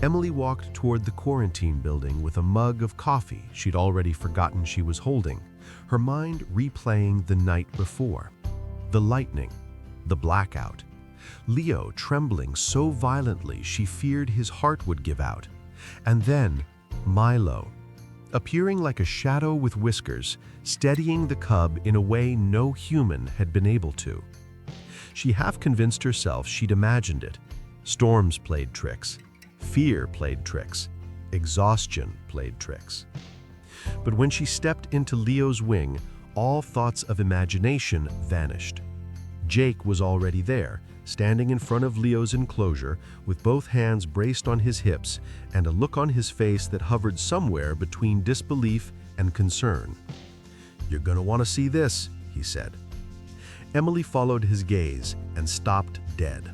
Emily walked toward the quarantine building with a mug of coffee she'd already forgotten she was holding, her mind replaying the night before. The lightning, the blackout, Leo trembling so violently she feared his heart would give out, and then Milo, appearing like a shadow with whiskers, steadying the cub in a way no human had been able to. She half convinced herself she'd imagined it. Storms played tricks. Fear played tricks. Exhaustion played tricks. But when she stepped into Leo's wing, all thoughts of imagination vanished. Jake was already there, standing in front of Leo's enclosure with both hands braced on his hips and a look on his face that hovered somewhere between disbelief and concern. "You're gonna want to see this," he said. Emily followed his gaze and stopped dead.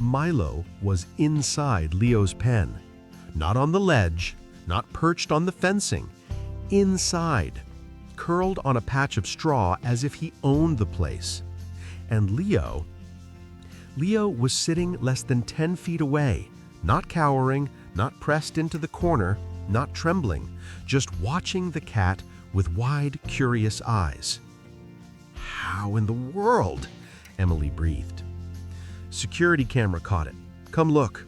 Milo was inside Leo's pen, not on the ledge, not perched on the fencing, inside, curled on a patch of straw as if he owned the place. And Leo was sitting less than 10 feet away, not cowering, not pressed into the corner, not trembling, just watching the cat with wide, curious eyes. "How in the world?" Emily breathed. "Security camera caught it. Come look."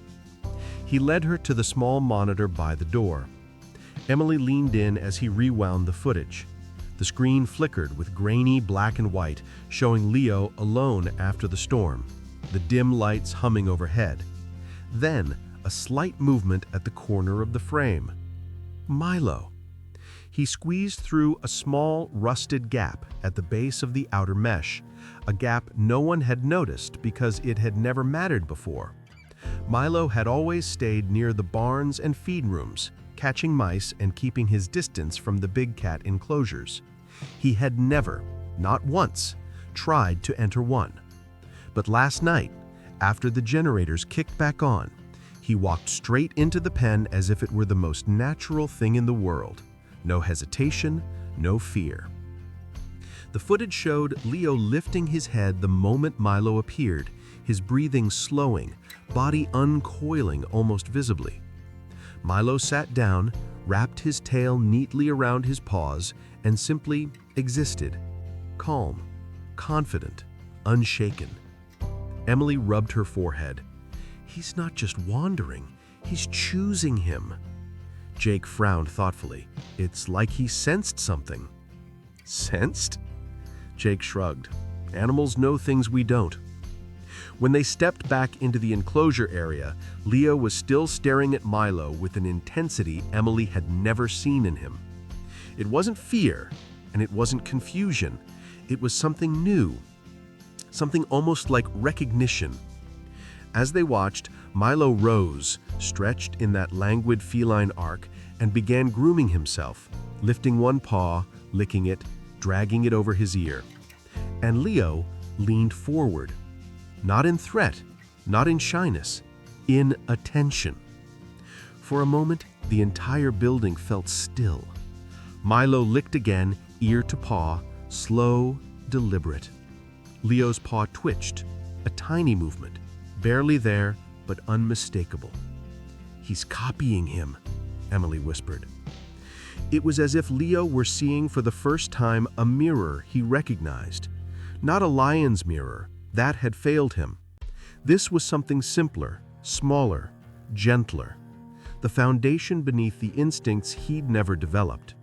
He led her to the small monitor by the door. Emily leaned in as he rewound the footage. The screen flickered with grainy black and white, showing Leo alone after the storm, the dim lights humming overhead. Then, a slight movement at the corner of the frame. Milo. He squeezed through a small, rusted gap at the base of the outer mesh, a gap no one had noticed because it had never mattered before. Milo had always stayed near the barns and feed rooms, catching mice and keeping his distance from the big cat enclosures. He had never, not once, tried to enter one. But last night, after the generators kicked back on, he walked straight into the pen as if it were the most natural thing in the world. No hesitation, no fear. The footage showed Leo lifting his head the moment Milo appeared, his breathing slowing, body uncoiling almost visibly. Milo sat down, wrapped his tail neatly around his paws, and simply existed, calm, confident, unshaken. Emily rubbed her forehead. He's not just wandering, he's choosing him. Jake frowned thoughtfully. It's like he sensed something. Sensed? Jake shrugged. Animals know things we don't. When they stepped back into the enclosure area, Leo was still staring at Milo with an intensity Emily had never seen in him. It wasn't fear, and it wasn't confusion. It was something new, something almost like recognition. As they watched, Milo rose, stretched in that languid feline arc, and began grooming himself, lifting one paw, licking it, dragging it over his ear. And Leo leaned forward, not in threat, not in shyness, in attention. For a moment, the entire building felt still. Milo licked again, ear to paw, slow, deliberate. Leo's paw twitched, a tiny movement, barely there, but unmistakable. He's copying him, Emily whispered. It was as if Leo were seeing for the first time a mirror he recognized. Not a lion's mirror, that had failed him. This was something simpler, smaller, gentler. The foundation beneath the instincts he'd never developed.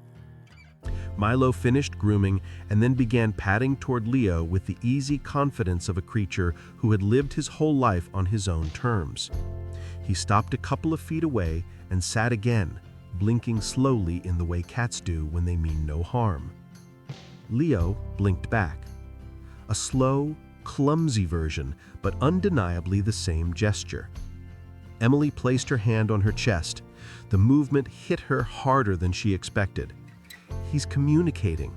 Milo finished grooming and then began padding toward Leo with the easy confidence of a creature who had lived his whole life on his own terms. He stopped a couple of feet away and sat again, blinking slowly in the way cats do when they mean no harm. Leo blinked back. A slow, clumsy version, but undeniably the same gesture. Emily placed her hand on her chest. The movement hit her harder than she expected. He's communicating.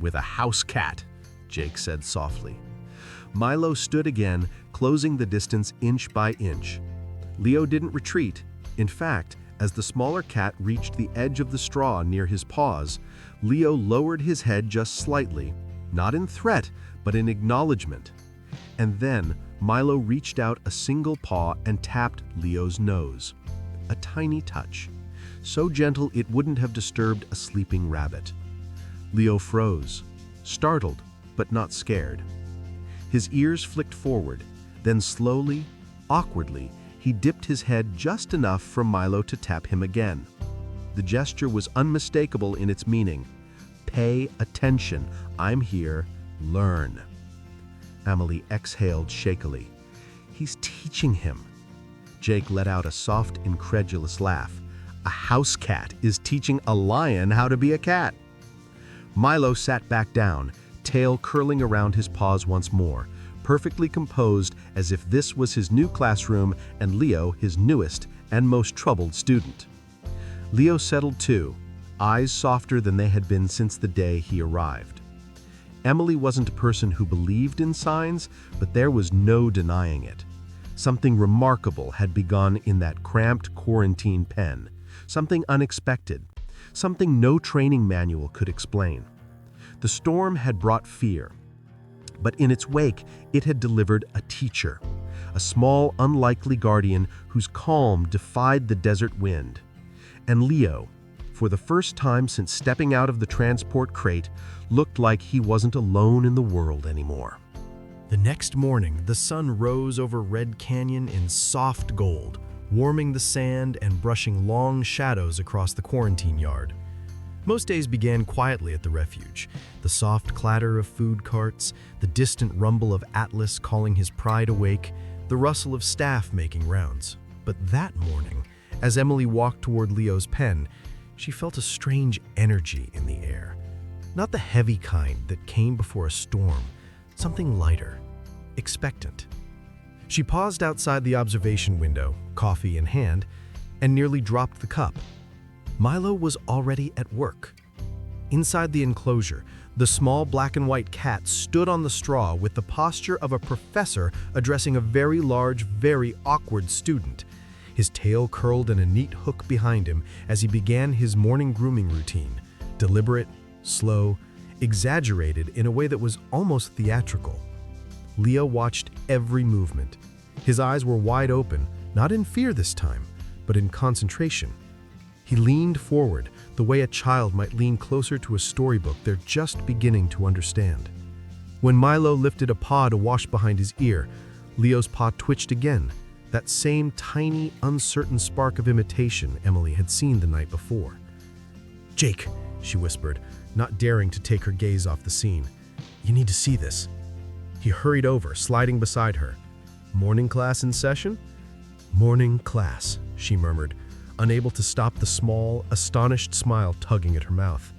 With a house cat, Jake said softly. Milo stood again, closing the distance inch by inch. Leo didn't retreat. In fact, as the smaller cat reached the edge of the straw near his paws, Leo lowered his head just slightly, not in threat, but in acknowledgement. And then Milo reached out a single paw and tapped Leo's nose. A tiny touch, so gentle it wouldn't have disturbed a sleeping rabbit. Leo froze, startled, but not scared. His ears flicked forward, then slowly, awkwardly, he dipped his head just enough for Milo to tap him again. The gesture was unmistakable in its meaning. Pay attention. I'm here. Learn. Emily exhaled shakily. He's teaching him. Jake let out a soft, incredulous laugh. A house cat is teaching a lion how to be a cat. Milo sat back down, tail curling around his paws once more, perfectly composed as if this was his new classroom and Leo his newest and most troubled student. Leo settled too, eyes softer than they had been since the day he arrived. Emily wasn't a person who believed in signs, but there was no denying it. Something remarkable had begun in that cramped quarantine pen, something unexpected, something no training manual could explain. The storm had brought fear, but in its wake, it had delivered a teacher, a small, unlikely guardian whose calm defied the desert wind. And Leo, for the first time since stepping out of the transport crate, looked like he wasn't alone in the world anymore. The next morning, the sun rose over Red Canyon in soft gold, warming the sand and brushing long shadows across the quarantine yard. Most days began quietly at the refuge, the soft clatter of food carts, the distant rumble of Atlas calling his pride awake, the rustle of staff making rounds. But that morning, as Emily walked toward Leo's pen, she felt a strange energy in the air. Not the heavy kind that came before a storm, something lighter, expectant. She paused outside the observation window, coffee in hand, and nearly dropped the cup. Milo was already at work. Inside the enclosure, the small black and white cat stood on the straw with the posture of a professor addressing a very large, very awkward student. His tail curled in a neat hook behind him as he began his morning grooming routine, deliberate, slow, exaggerated in a way that was almost theatrical. Leo watched every movement. His eyes were wide open, not in fear this time, but in concentration. He leaned forward, the way a child might lean closer to a storybook they're just beginning to understand. When Milo lifted a paw to wash behind his ear, Leo's paw twitched again, that same tiny, uncertain spark of imitation Emily had seen the night before. "Jake," she whispered, not daring to take her gaze off the scene. "You need to see this." He hurried over, sliding beside her. "Morning class in session?" "Morning class," she murmured, unable to stop the small, astonished smile tugging at her mouth.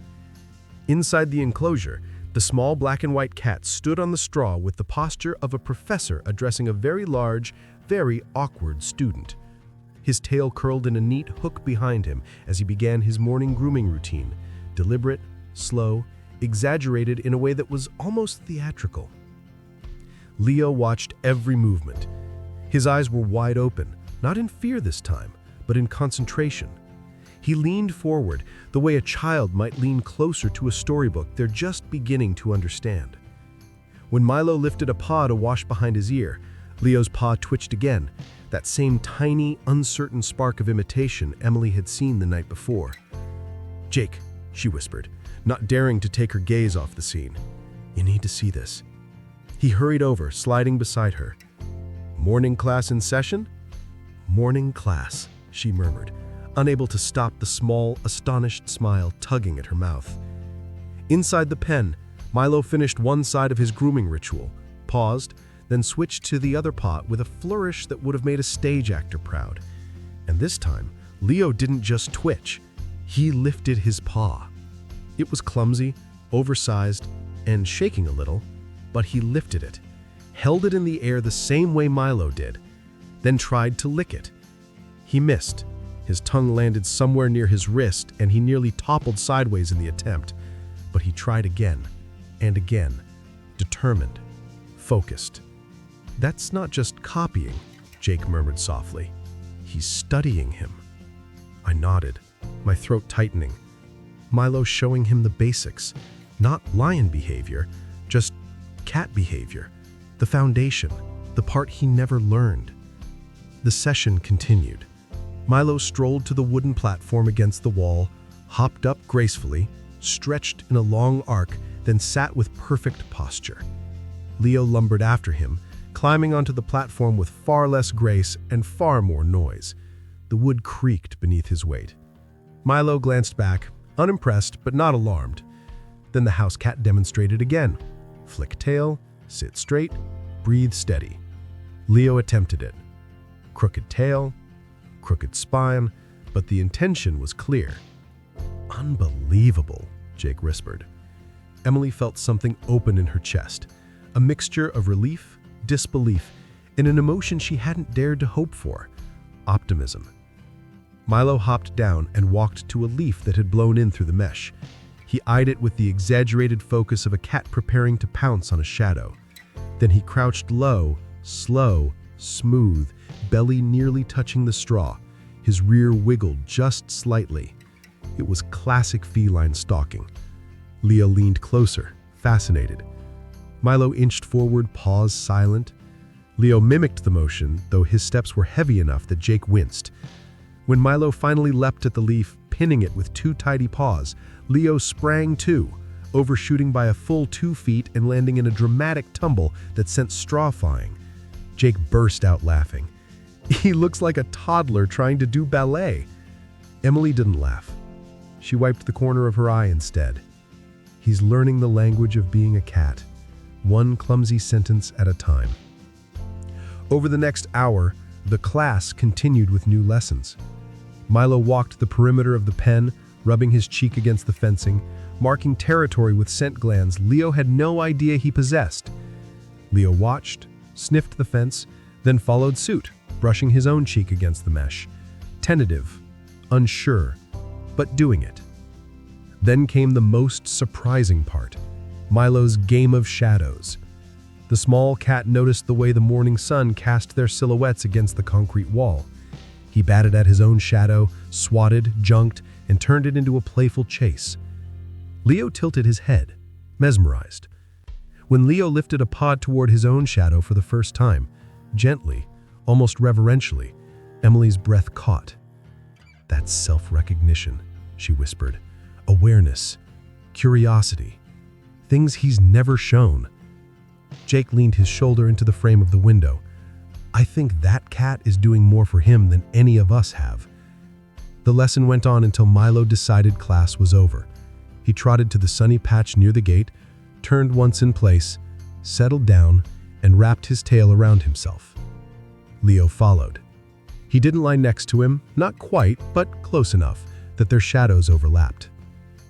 Inside the enclosure, the small black and white cat stood on the straw with the posture of a professor addressing a very large, very awkward student. His tail curled in a neat hook behind him as he began his morning grooming routine, deliberate, slow, exaggerated in a way that was almost theatrical. Leo watched every movement. His eyes were wide open, not in fear this time, but in concentration. He leaned forward, the way a child might lean closer to a storybook they're just beginning to understand. When Milo lifted a paw to wash behind his ear, Leo's paw twitched again, that same tiny, uncertain spark of imitation Emily had seen the night before. "Jake," she whispered, not daring to take her gaze off the scene. "You need to see this." He hurried over, sliding beside her. "Morning class in session?" "Morning class," she murmured, unable to stop the small, astonished smile tugging at her mouth. Inside the pen, Milo finished one side of his grooming ritual, paused, then switched to the other paw with a flourish that would have made a stage actor proud. And this time, Leo didn't just twitch, he lifted his paw. It was clumsy, oversized, and shaking a little, but he lifted it, held it in the air the same way Milo did, then tried to lick it. He missed. His tongue landed somewhere near his wrist and he nearly toppled sideways in the attempt. But he tried again and again, determined, focused. "That's not just copying," Jake murmured softly. "He's studying him." I nodded, my throat tightening. Milo showing him the basics, not lion behavior, just cat behavior, the foundation, the part he never learned. The session continued. Milo strolled to the wooden platform against the wall, hopped up gracefully, stretched in a long arc, then sat with perfect posture. Leo lumbered after him, climbing onto the platform with far less grace and far more noise. The wood creaked beneath his weight. Milo glanced back, unimpressed but not alarmed. Then the house cat demonstrated again. Flick tail, sit straight, breathe steady. Leo attempted it. Crooked tail, crooked spine, but the intention was clear. "Unbelievable," Jake whispered. Emily felt something open in her chest, a mixture of relief, disbelief, and an emotion she hadn't dared to hope for, optimism. Milo hopped down and walked to a leaf that had blown in through the mesh. He eyed it with the exaggerated focus of a cat preparing to pounce on a shadow. Then he crouched low, slow, smooth, belly nearly touching the straw. His rear wiggled just slightly. It was classic feline stalking. Leo leaned closer, fascinated. Milo inched forward, paws silent. Leo mimicked the motion, though his steps were heavy enough that Jake winced. When Milo finally leapt at the leaf, pinning it with two tidy paws, Leo sprang too, overshooting by a full 2 feet and landing in a dramatic tumble that sent straw flying. Jake burst out laughing. "He looks like a toddler trying to do ballet." Emily didn't laugh. She wiped the corner of her eye instead. "He's learning the language of being a cat, one clumsy sentence at a time." Over the next hour, the class continued with new lessons. Milo walked the perimeter of the pen, rubbing his cheek against the fencing, marking territory with scent glands Leo had no idea he possessed. Leo watched, sniffed the fence, then followed suit, brushing his own cheek against the mesh. Tentative, unsure, but doing it. Then came the most surprising part, Milo's game of shadows. The small cat noticed the way the morning sun cast their silhouettes against the concrete wall. He batted at his own shadow, swatted, junked, and turned it into a playful chase. Leo tilted his head, mesmerized. When Leo lifted a paw toward his own shadow for the first time, gently, almost reverentially, Emily's breath caught. "That's self-recognition," she whispered. "Awareness, curiosity, things he's never shown." Jake leaned his shoulder into the frame of the window. "I think that cat is doing more for him than any of us have." The lesson went on until Milo decided class was over. He trotted to the sunny patch near the gate, turned once in place, settled down, and wrapped his tail around himself. Leo followed. He didn't lie next to him, not quite, but close enough that their shadows overlapped.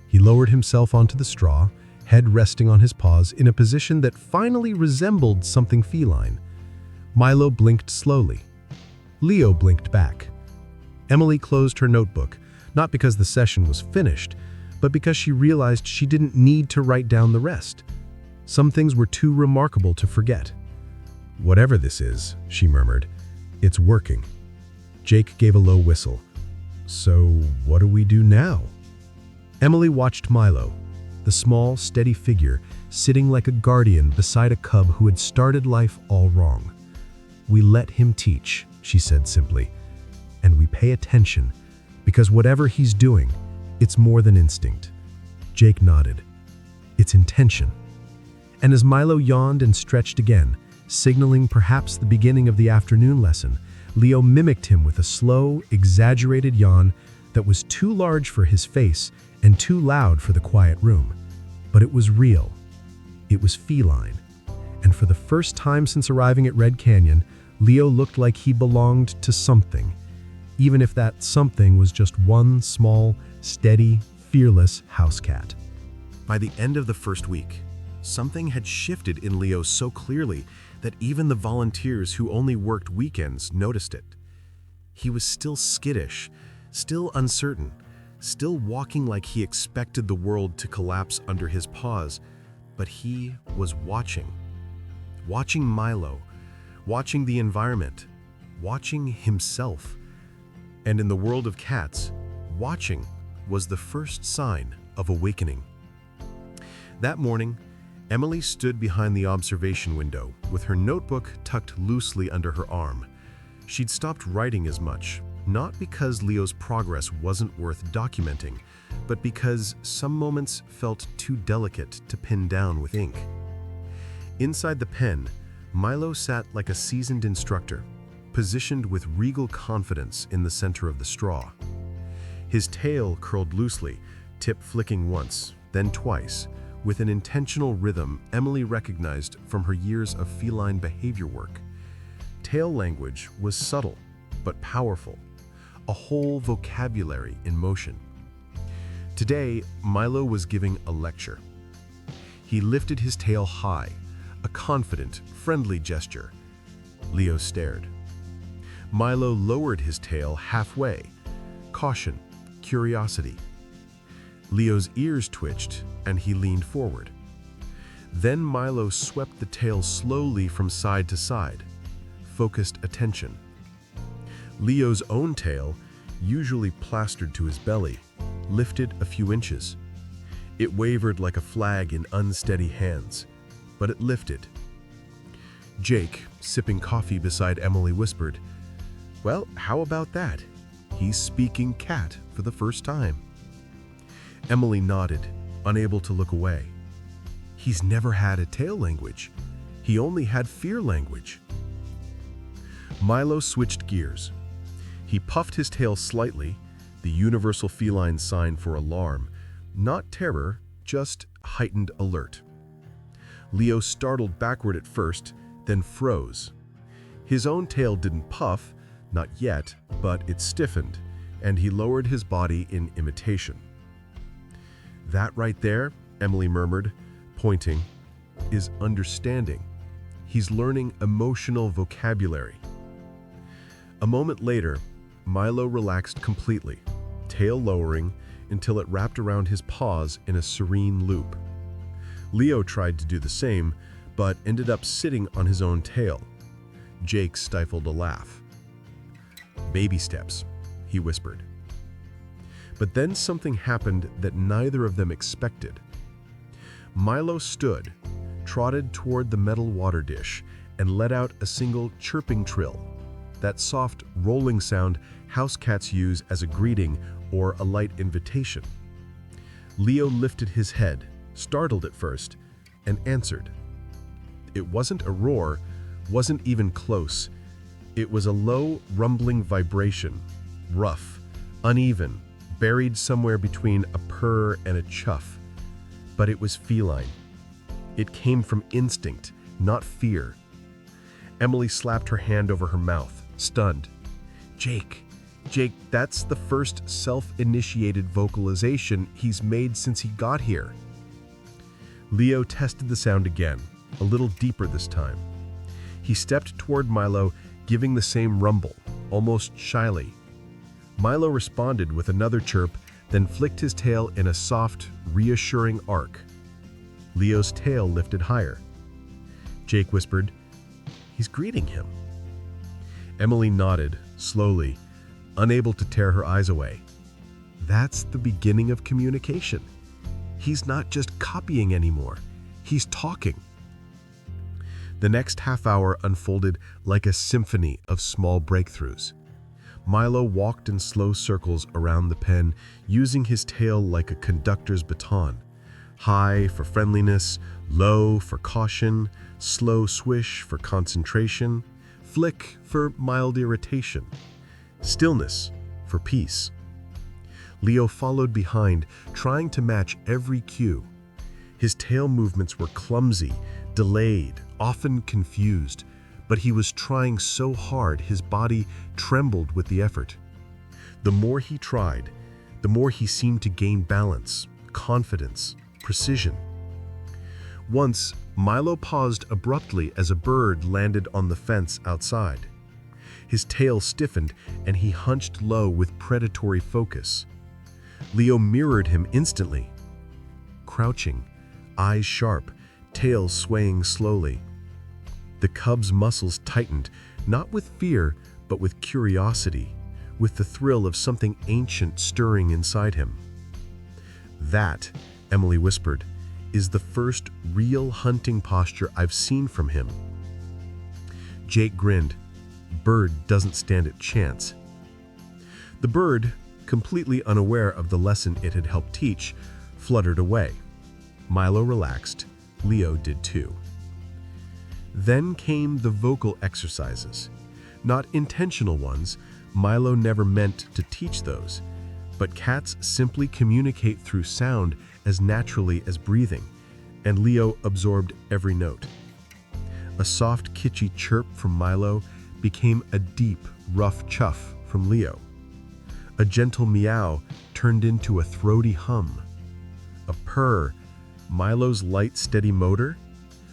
He lowered himself onto the straw, head resting on his paws in a position that finally resembled something feline. Milo blinked slowly. Leo blinked back. Emily closed her notebook, not because the session was finished, but because she realized she didn't need to write down the rest. Some things were too remarkable to forget. "Whatever this is," she murmured, "it's working." Jake gave a low whistle. "So what do we do now?" Emily watched Milo, the small, steady figure, sitting like a guardian beside a cub who had started life all wrong. "We let him teach," she said simply, "and we pay attention, because whatever he's doing, it's more than instinct." Jake nodded. "It's intention." And as Milo yawned and stretched again, signaling perhaps the beginning of the afternoon lesson, Leo mimicked him with a slow, exaggerated yawn that was too large for his face and too loud for the quiet room. But it was real. It was feline. And for the first time since arriving at Red Canyon, Leo looked like he belonged to something, even if that something was just one small, steady, fearless house cat. By the end of the first week, something had shifted in Leo so clearly that even the volunteers who only worked weekends noticed it. He was still skittish, still uncertain, still walking like he expected the world to collapse under his paws, but he was watching. Watching Milo, watching the environment, watching himself. And in the world of cats, watching was the first sign of awakening. That morning, Emily stood behind the observation window with her notebook tucked loosely under her arm. She'd stopped writing as much, not because Leo's progress wasn't worth documenting, but because some moments felt too delicate to pin down with ink. Inside the pen, Milo sat like a seasoned instructor, positioned with regal confidence in the center of the straw. His tail curled loosely, tip flicking once, then twice, with an intentional rhythm Emily recognized from her years of feline behavior work. Tail language was subtle, but powerful, a whole vocabulary in motion. Today, Milo was giving a lecture. He lifted his tail high, a confident, friendly gesture. Leo stared. Milo lowered his tail halfway, caution, curiosity. Leo's ears twitched, and he leaned forward. Then Milo swept the tail slowly from side to side, focused attention. Leo's own tail, usually plastered to his belly, lifted a few inches. It wavered like a flag in unsteady hands, but it lifted. Jake, sipping coffee beside Emily, whispered, "Well, how about that? He's speaking cat for the first time." Emily nodded, unable to look away. He's never had a tail language. He only had fear language. Milo switched gears. He puffed his tail slightly, the universal feline sign for alarm, not terror, just heightened alert. Leo startled backward at first, then froze. His own tail didn't puff, not yet, but it stiffened, and he lowered his body in imitation. "That right there," Emily murmured, pointing, "is understanding. He's learning emotional vocabulary." A moment later, Milo relaxed completely, tail lowering until it wrapped around his paws in a serene loop. Leo tried to do the same, but ended up sitting on his own tail. Jake stifled a laugh. "Baby steps," he whispered. But then something happened that neither of them expected. Milo stood, trotted toward the metal water dish, and let out a single chirping trill, that soft, rolling sound house cats use as a greeting or a light invitation. Leo lifted his head, startled at first, and answered. It wasn't a roar, wasn't even close. It was a low, rumbling vibration, rough, uneven, buried somewhere between a purr and a chuff. But it was feline. It came from instinct, not fear. Emily slapped her hand over her mouth, stunned. Jake, that's the first self-initiated vocalization he's made since he got here. Leo tested the sound again, a little deeper this time. He stepped toward Milo, giving the same rumble, almost shyly. Milo responded with another chirp, then flicked his tail in a soft, reassuring arc. Leo's tail lifted higher. Jake whispered, "He's greeting him." Emily nodded, slowly, unable to tear her eyes away. That's the beginning of communication. He's not just copying anymore. He's talking. The next half hour unfolded like a symphony of small breakthroughs. Milo walked in slow circles around the pen, using his tail like a conductor's baton. High for friendliness, low for caution, slow swish for concentration, flick for mild irritation, stillness for peace. Leo followed behind, trying to match every cue. His tail movements were clumsy, delayed, often confused, but he was trying so hard his body trembled with the effort. The more he tried, the more he seemed to gain balance, confidence, precision. Once, Milo paused abruptly as a bird landed on the fence outside. His tail stiffened and he hunched low with predatory focus. Leo mirrored him instantly. Crouching, eyes sharp, tail swaying slowly. The cub's muscles tightened, not with fear, but with curiosity, with the thrill of something ancient stirring inside him. That, Emily whispered, is the first real hunting posture I've seen from him. Jake grinned. Bird doesn't stand a chance. The bird, completely unaware of the lesson it had helped teach, fluttered away. Milo relaxed. Leo did too. Then came the vocal exercises. Not intentional ones, Milo never meant to teach those, but cats simply communicate through sound as naturally as breathing, and Leo absorbed every note. A soft, kitschy chirp from Milo became a deep, rough chuff from Leo. A gentle meow turned into a throaty hum. A purr, Milo's light, steady motor,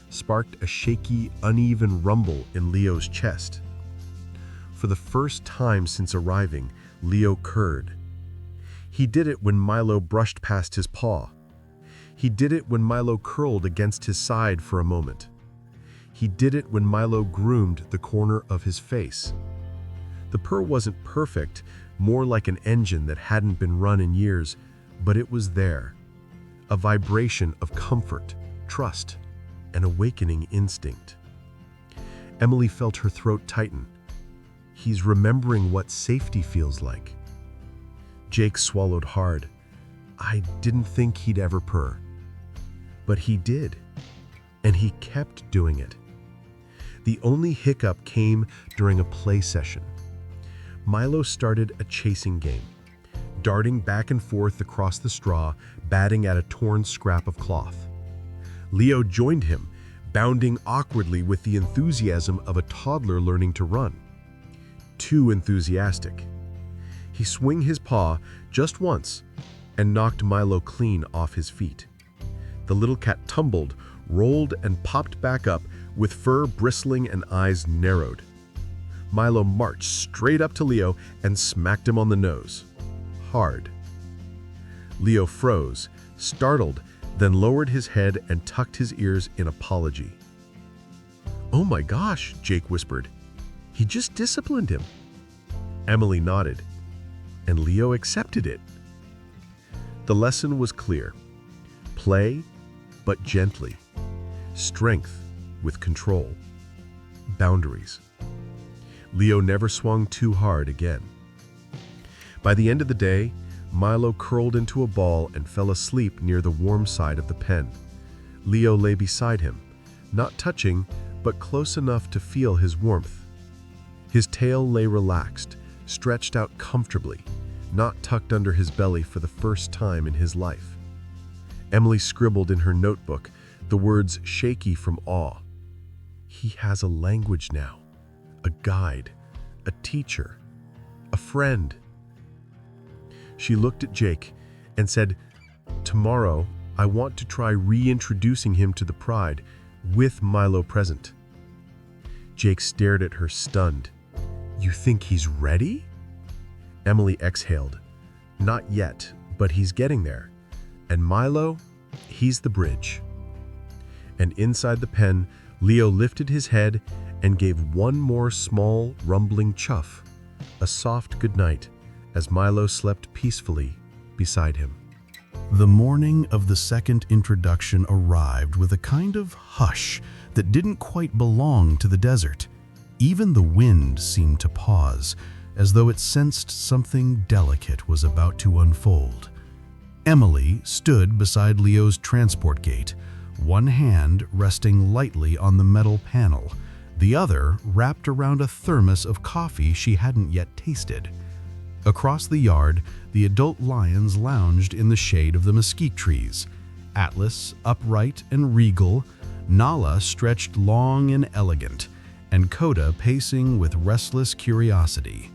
sparked a shaky, uneven rumble in Leo's chest. For the first time since arriving, Leo curred. He did it when Milo brushed past his paw. He did it when Milo curled against his side for a moment. He did it when Milo groomed the corner of his face. The purr wasn't perfect, more like an engine that hadn't been run in years, but it was there. A vibration of comfort, trust, an awakening instinct. Emily felt her throat tighten. He's remembering what safety feels like. Jake swallowed hard. I didn't think he'd ever purr. But he did, and he kept doing it. The only hiccup came during a play session. Milo started a chasing game, darting back and forth across the straw, batting at a torn scrap of cloth. Leo joined him, bounding awkwardly with the enthusiasm of a toddler learning to run. Too enthusiastic. He swung his paw just once and knocked Milo clean off his feet. The little cat tumbled, rolled, and popped back up with fur bristling and eyes narrowed. Milo marched straight up to Leo and smacked him on the nose. Hard. Leo froze, startled, then lowered his head and tucked his ears in apology. "Oh my gosh," Jake whispered. "He just disciplined him." Emily nodded, and Leo accepted it. The lesson was clear. Play, but gently. Strength with control. Boundaries. Leo never swung too hard again. By the end of the day, Milo curled into a ball and fell asleep near the warm side of the pen. Leo lay beside him, not touching, but close enough to feel his warmth. His tail lay relaxed, stretched out comfortably, not tucked under his belly for the first time in his life. Emily scribbled in her notebook the words shaky from awe. He has a language now, a guide, a teacher, a friend. She looked at Jake and said, "Tomorrow, I want to try reintroducing him to the Pride with Milo present." Jake stared at her, stunned. "You think he's ready?" Emily exhaled. "Not yet, but he's getting there. And Milo, he's the bridge." And inside the pen, Leo lifted his head and gave one more small, rumbling chuff, a soft goodnight, as Milo slept peacefully beside him. The morning of the second introduction arrived with a kind of hush that didn't quite belong to the desert. Even the wind seemed to pause, as though it sensed something delicate was about to unfold. Emily stood beside Leo's transport gate, one hand resting lightly on the metal panel, the other wrapped around a thermos of coffee she hadn't yet tasted. Across the yard, the adult lions lounged in the shade of the mesquite trees. Atlas, upright and regal, Nala stretched long and elegant, and Coda pacing with restless curiosity.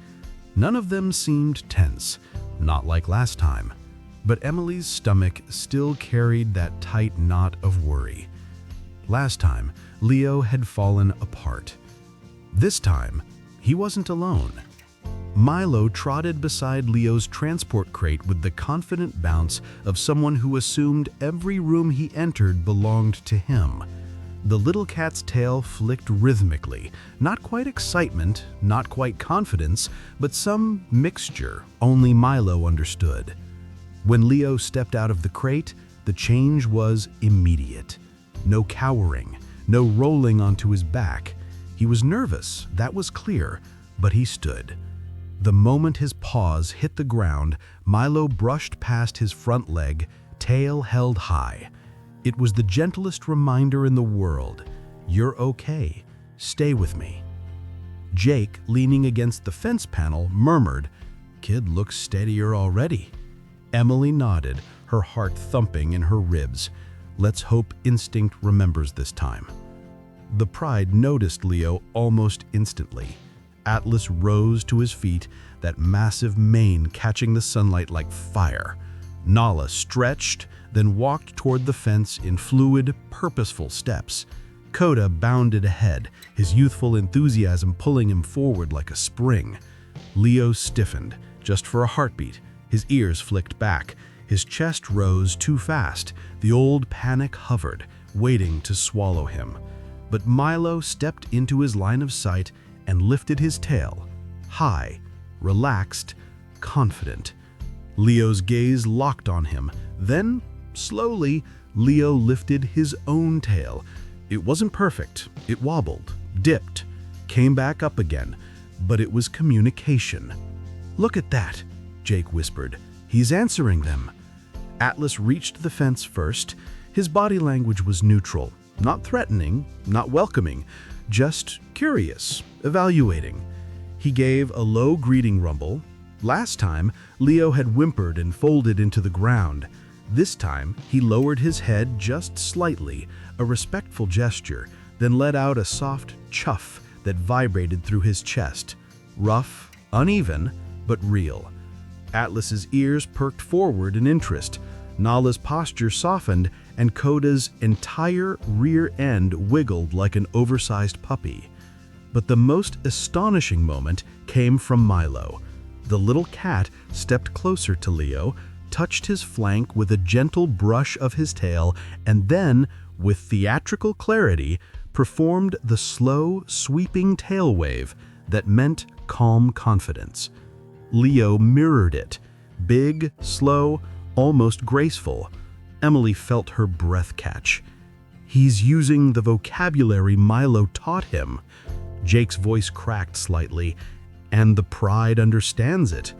None of them seemed tense, not like last time, but Emily's stomach still carried that tight knot of worry. Last time, Leo had fallen apart. This time, he wasn't alone. Milo trotted beside Leo's transport crate with the confident bounce of someone who assumed every room he entered belonged to him. The little cat's tail flicked rhythmically, not quite excitement, not quite confidence, but some mixture only Milo understood. When Leo stepped out of the crate, the change was immediate. No cowering, no rolling onto his back. He was nervous, that was clear, but he stood. The moment his paws hit the ground, Milo brushed past his front leg, tail held high. It was the gentlest reminder in the world. You're okay. Stay with me. Jake, leaning against the fence panel, murmured, "Kid looks steadier already." Emily nodded, her heart thumping in her ribs. Let's hope instinct remembers this time. The Pride noticed Leo almost instantly. Atlas rose to his feet, that massive mane catching the sunlight like fire. Nala stretched, then walked toward the fence in fluid, purposeful steps. Coda bounded ahead, his youthful enthusiasm pulling him forward like a spring. Leo stiffened, just for a heartbeat. His ears flicked back. His chest rose too fast. The old panic hovered, waiting to swallow him. But Milo stepped into his line of sight and lifted his tail, high, relaxed, confident. Leo's gaze locked on him. Then, slowly, Leo lifted his own tail. It wasn't perfect. It wobbled, dipped, came back up again, but it was communication. "Look at that," Jake whispered. "He's answering them." Atlas reached the fence first. His body language was neutral, not threatening, not welcoming, just curious, evaluating. He gave a low greeting rumble. Last time, Leo had whimpered and folded into the ground. This time, he lowered his head just slightly, a respectful gesture, then let out a soft chuff that vibrated through his chest. Rough, uneven, but real. Atlas's ears perked forward in interest. Nala's posture softened, and Coda's entire rear end wiggled like an oversized puppy. But the most astonishing moment came from Milo. The little cat stepped closer to Leo, touched his flank with a gentle brush of his tail, and then, with theatrical clarity, performed the slow, sweeping tail wave that meant calm confidence. Leo mirrored it, big, slow, almost graceful. Emily felt her breath catch. He's using the vocabulary Milo taught him. Jake's voice cracked slightly, and the pride understands it.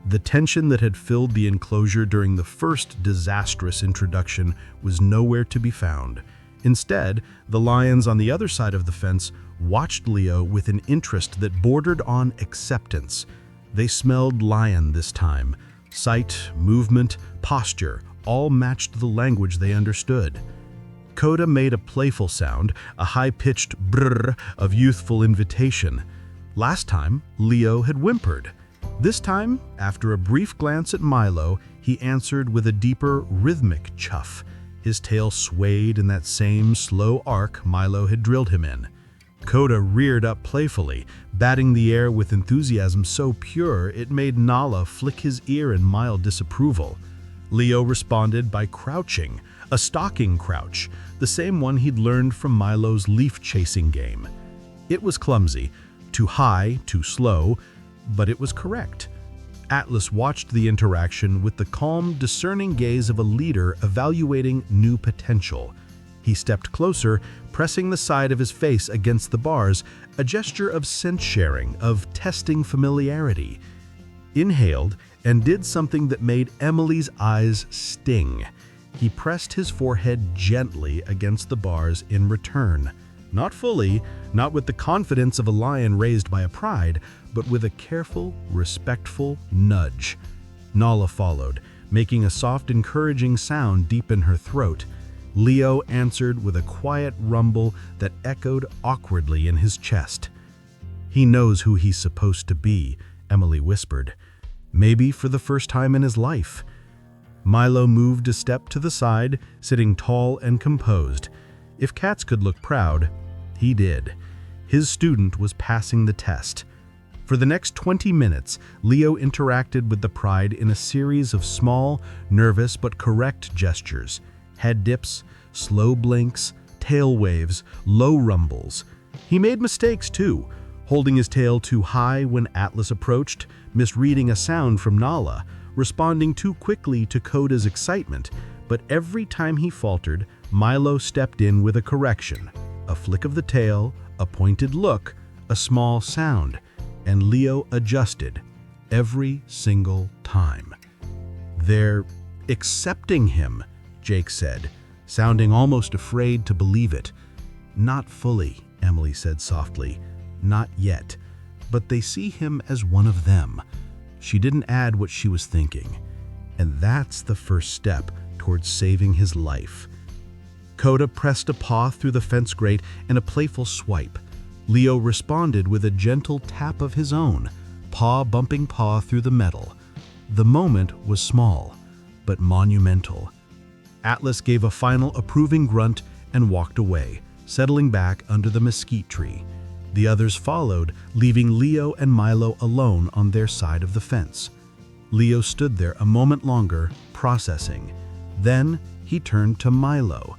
The tension that had filled the enclosure during the first disastrous introduction was nowhere to be found. Instead, the lions on the other side of the fence watched Leo with an interest that bordered on acceptance. They smelled lion this time. Sight, movement, posture all matched the language they understood. Coda made a playful sound, a high-pitched brrr of youthful invitation. Last time, Leo had whimpered. This time, after a brief glance at Milo, he answered with a deeper, rhythmic chuff. His tail swayed in that same slow arc Milo had drilled him in. Coda reared up playfully, batting the air with enthusiasm so pure it made Nala flick his ear in mild disapproval. Leo responded by crouching, a stalking crouch, the same one he'd learned from Milo's leaf-chasing game. It was clumsy, too high, too slow, but it was correct. Atlas watched the interaction with the calm, discerning gaze of a leader evaluating new potential. He stepped closer, pressing the side of his face against the bars, a gesture of sense-sharing, of testing familiarity. Inhaled and did something that made Emily's eyes sting. He pressed his forehead gently against the bars in return. Not fully, not with the confidence of a lion raised by a pride, but with a careful, respectful nudge. Nala followed, making a soft, encouraging sound deep in her throat. Leo answered with a quiet rumble that echoed awkwardly in his chest. "He knows who he's supposed to be," Emily whispered. "Maybe for the first time in his life." Milo moved a step to the side, sitting tall and composed. If cats could look proud, he did. His student was passing the test. For the next 20 minutes, Leo interacted with the pride in a series of small, nervous but correct gestures. Head dips, slow blinks, tail waves, low rumbles. He made mistakes too, holding his tail too high when Atlas approached, misreading a sound from Nala, responding too quickly to Coda's excitement. But every time he faltered, Milo stepped in with a correction. A flick of the tail, a pointed look, a small sound, and Leo adjusted every single time. "They're accepting him," Jake said, sounding almost afraid to believe it. "Not fully," Emily said softly. "Not yet. But they see him as one of them." She didn't add what she was thinking. And that's the first step towards saving his life. Coda pressed a paw through the fence grate in a playful swipe. Leo responded with a gentle tap of his own, paw bumping paw through the metal. The moment was small, but monumental. Atlas gave a final approving grunt and walked away, settling back under the mesquite tree. The others followed, leaving Leo and Milo alone on their side of the fence. Leo stood there a moment longer, processing. Then he turned to Milo.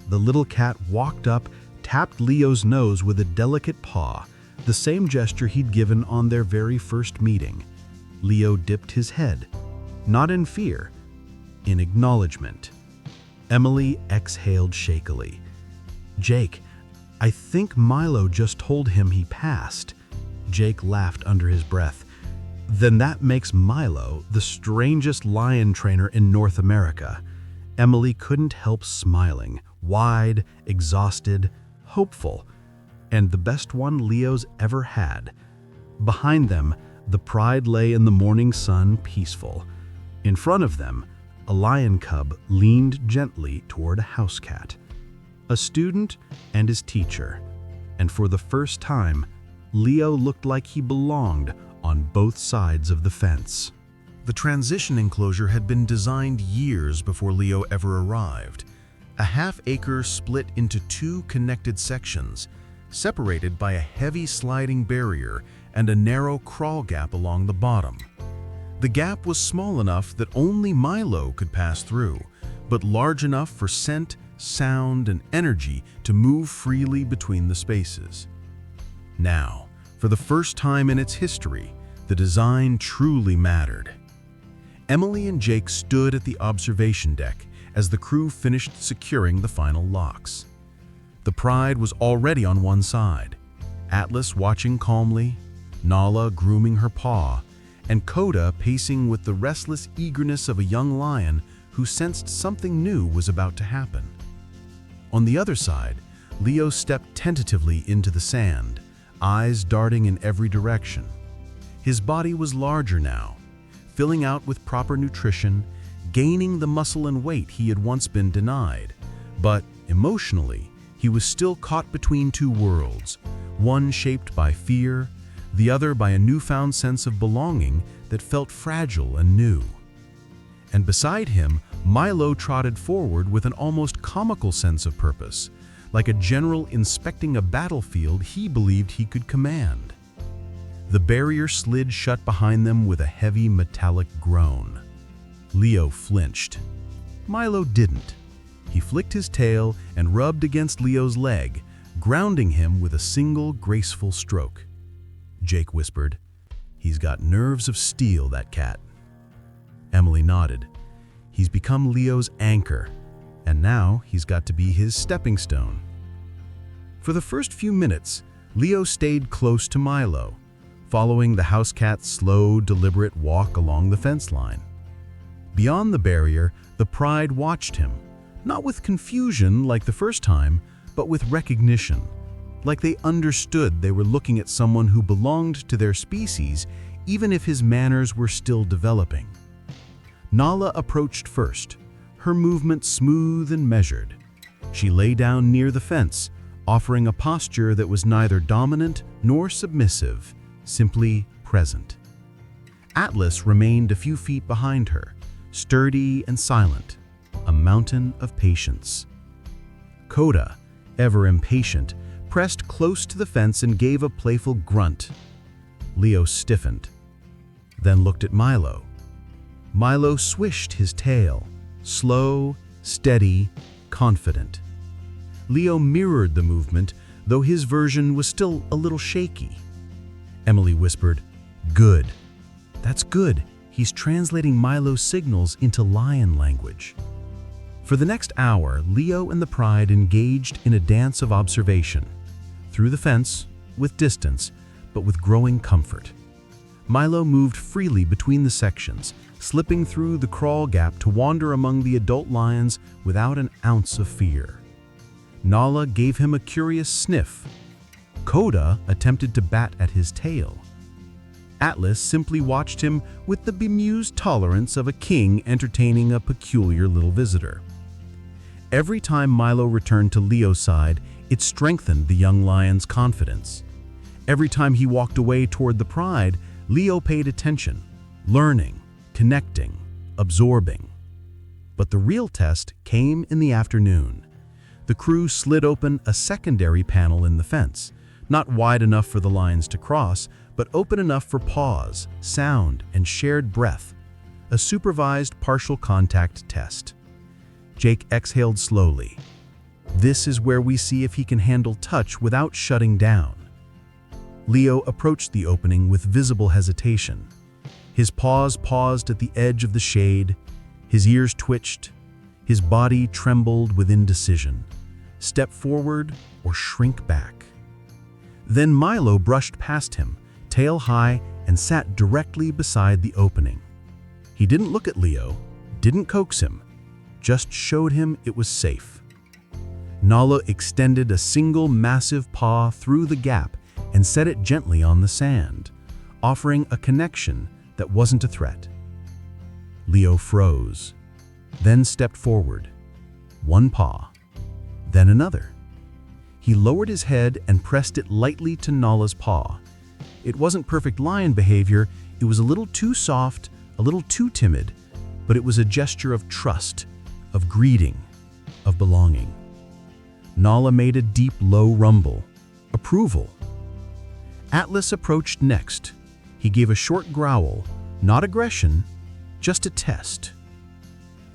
The little cat walked up, tapped Leo's nose with a delicate paw, the same gesture he'd given on their very first meeting. Leo dipped his head, not in fear, in acknowledgement. Emily exhaled shakily. "Jake, I think Milo just told him he passed." Jake laughed under his breath. "Then that makes Milo the strangest lion trainer in North America." Emily couldn't help smiling, wide, exhausted, hopeful, and the best one Leo's ever had. Behind them, the pride lay in the morning sun, peaceful. In front of them, a lion cub leaned gently toward a house cat. A student and his teacher. And for the first time, Leo looked like he belonged on both sides of the fence. The transition enclosure had been designed years before Leo ever arrived. A half-acre split into two connected sections, separated by a heavy sliding barrier and a narrow crawl gap along the bottom. The gap was small enough that only Milo could pass through, but large enough for scent, sound, and energy to move freely between the spaces. Now, for the first time in its history, the design truly mattered. Emily and Jake stood at the observation deck, as the crew finished securing the final locks. The Pride was already on one side, Atlas watching calmly, Nala grooming her paw, and Coda pacing with the restless eagerness of a young lion who sensed something new was about to happen. On the other side, Leo stepped tentatively into the sand, eyes darting in every direction. His body was larger now, filling out with proper nutrition, gaining the muscle and weight he had once been denied. But emotionally, he was still caught between two worlds, one shaped by fear, the other by a newfound sense of belonging that felt fragile and new. And beside him, Milo trotted forward with an almost comical sense of purpose, like a general inspecting a battlefield he believed he could command. The barrier slid shut behind them with a heavy metallic groan. Leo flinched. Milo didn't. He flicked his tail and rubbed against Leo's leg, grounding him with a single graceful stroke. Jake whispered, "He's got nerves of steel, that cat." Emily nodded. He's become Leo's anchor, and now he's got to be his stepping stone. For the first few minutes, Leo stayed close to Milo, following the house cat's slow, deliberate walk along the fence line. Beyond the barrier, the Pride watched him, not with confusion like the first time, but with recognition, like they understood they were looking at someone who belonged to their species, even if his manners were still developing. Nala approached first, her movement smooth and measured. She lay down near the fence, offering a posture that was neither dominant nor submissive, simply present. Atlas remained a few feet behind her, sturdy and silent, a mountain of patience. Coda, ever impatient, pressed close to the fence and gave a playful grunt. Leo stiffened, then looked at Milo. Milo swished his tail, slow, steady, confident. Leo mirrored the movement, though his version was still a little shaky. Emily whispered, "Good. That's good. He's translating Milo's signals into lion language." For the next hour, Leo and the Pride engaged in a dance of observation. Through the fence, with distance, but with growing comfort. Milo moved freely between the sections, slipping through the crawl gap to wander among the adult lions without an ounce of fear. Nala gave him a curious sniff. Coda attempted to bat at his tail. Atlas simply watched him with the bemused tolerance of a king entertaining a peculiar little visitor. Every time Milo returned to Leo's side, it strengthened the young lion's confidence. Every time he walked away toward the Pride, Leo paid attention, learning, connecting, absorbing. But the real test came in the afternoon. The crew slid open a secondary panel in the fence, not wide enough for the lions to cross, but open enough for pause, sound, and shared breath, a supervised partial contact test. Jake exhaled slowly. This is where we see if he can handle touch without shutting down. Leo approached the opening with visible hesitation. His paws paused at the edge of the shade, his ears twitched, his body trembled with indecision. Step forward or shrink back. Then Milo brushed past him, tail high, and sat directly beside the opening. He didn't look at Leo, didn't coax him, just showed him it was safe. Nala extended a single massive paw through the gap and set it gently on the sand, offering a connection that wasn't a threat. Leo froze, then stepped forward. One paw, then another. He lowered his head and pressed it lightly to Nala's paw. It wasn't perfect lion behavior, it was a little too soft, a little too timid, but it was a gesture of trust, of greeting, of belonging. Nala made a deep, low rumble. Approval. Atlas approached next. He gave a short growl, not aggression, just a test.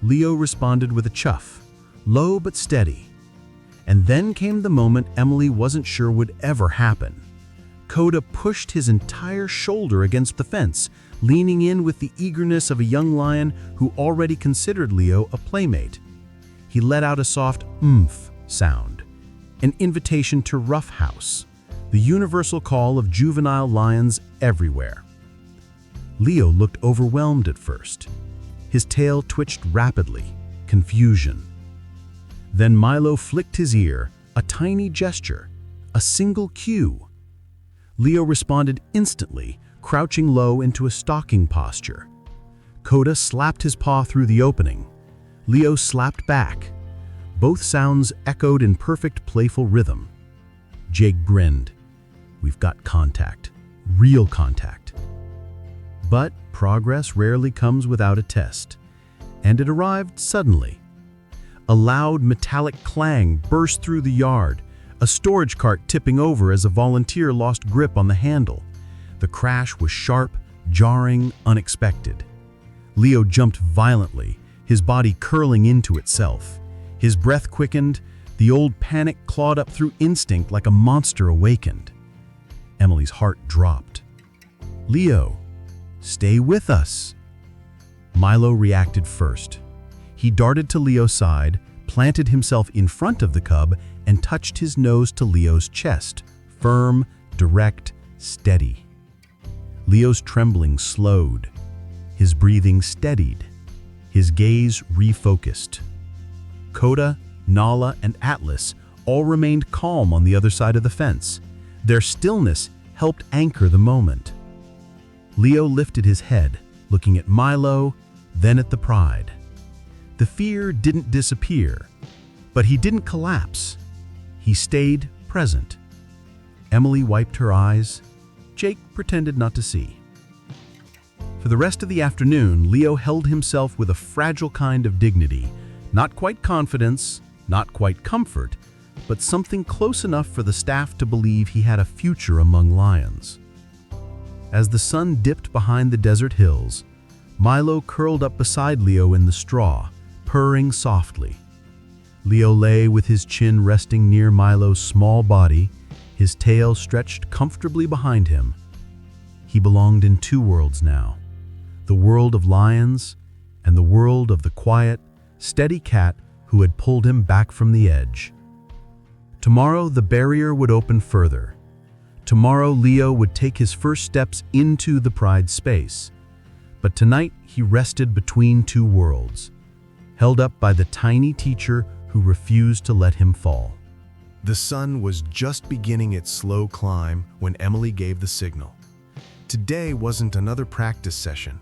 Leo responded with a chuff, low but steady. And then came the moment Emily wasn't sure would ever happen. Coda pushed his entire shoulder against the fence, leaning in with the eagerness of a young lion who already considered Leo a playmate. he let out a soft oomph sound, an invitation to roughhouse, the universal call of juvenile lions everywhere. Leo looked overwhelmed at first. His tail twitched rapidly, confusion. Then Milo flicked his ear, a tiny gesture, a single cue. Leo responded instantly, crouching low into a stalking posture. Coda slapped his paw through the opening. Leo slapped back. Both sounds echoed in perfect playful rhythm. Jake grinned. We've got contact. Real contact. But progress rarely comes without a test, and it arrived suddenly. A loud metallic clang burst through the yard, a storage cart tipping over as a volunteer lost grip on the handle. The crash was sharp, jarring, unexpected. Leo jumped violently, his body curling into itself. His breath quickened, the old panic clawed up through instinct like a monster awakened. Emily's heart dropped. Leo, stay with us. Milo reacted first. He darted to Leo's side, planted himself in front of the cub, and touched his nose to Leo's chest, firm, direct, steady. Leo's trembling slowed. His breathing steadied. His gaze refocused. Coda, Nala, and Atlas all remained calm on the other side of the fence. Their stillness helped anchor the moment. Leo lifted his head, looking at Milo, then at the pride. The fear didn't disappear, but he didn't collapse. He stayed present. Emily wiped her eyes. Jake pretended not to see. For the rest of the afternoon, Leo held himself with a fragile kind of dignity. Not quite confidence, not quite comfort, but something close enough for the staff to believe he had a future among lions. As the sun dipped behind the desert hills, Milo curled up beside Leo in the straw, purring softly. Leo lay with his chin resting near Milo's small body, his tail stretched comfortably behind him. He belonged in two worlds now, the world of lions and the world of the quiet, steady cat who had pulled him back from the edge. Tomorrow the barrier would open further. Tomorrow Leo would take his first steps into the pride space. But tonight he rested between two worlds, held up by the tiny teacher who refused to let him fall. The sun was just beginning its slow climb when Emily gave the signal. Today wasn't another practice session.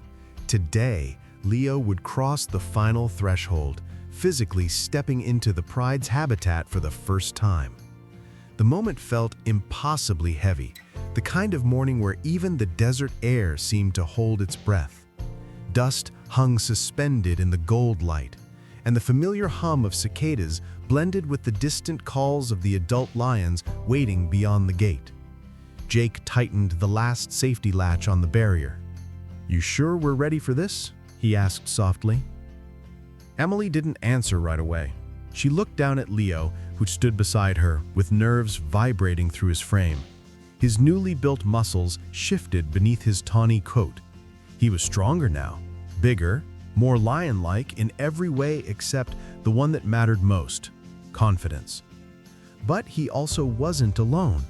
Today, Leo would cross the final threshold, physically stepping into the pride's habitat for the first time. The moment felt impossibly heavy, the kind of morning where even the desert air seemed to hold its breath. Dust hung suspended in the gold light, and the familiar hum of cicadas blended with the distant calls of the adult lions waiting beyond the gate. Jake tightened the last safety latch on the barrier. "You sure we're ready for this?" he asked softly. Emily didn't answer right away. She looked down at Leo, who stood beside her, with nerves vibrating through his frame. His newly built muscles shifted beneath his tawny coat. He was stronger now, bigger, more lion-like in every way except the one that mattered most: confidence. But he also wasn't alone.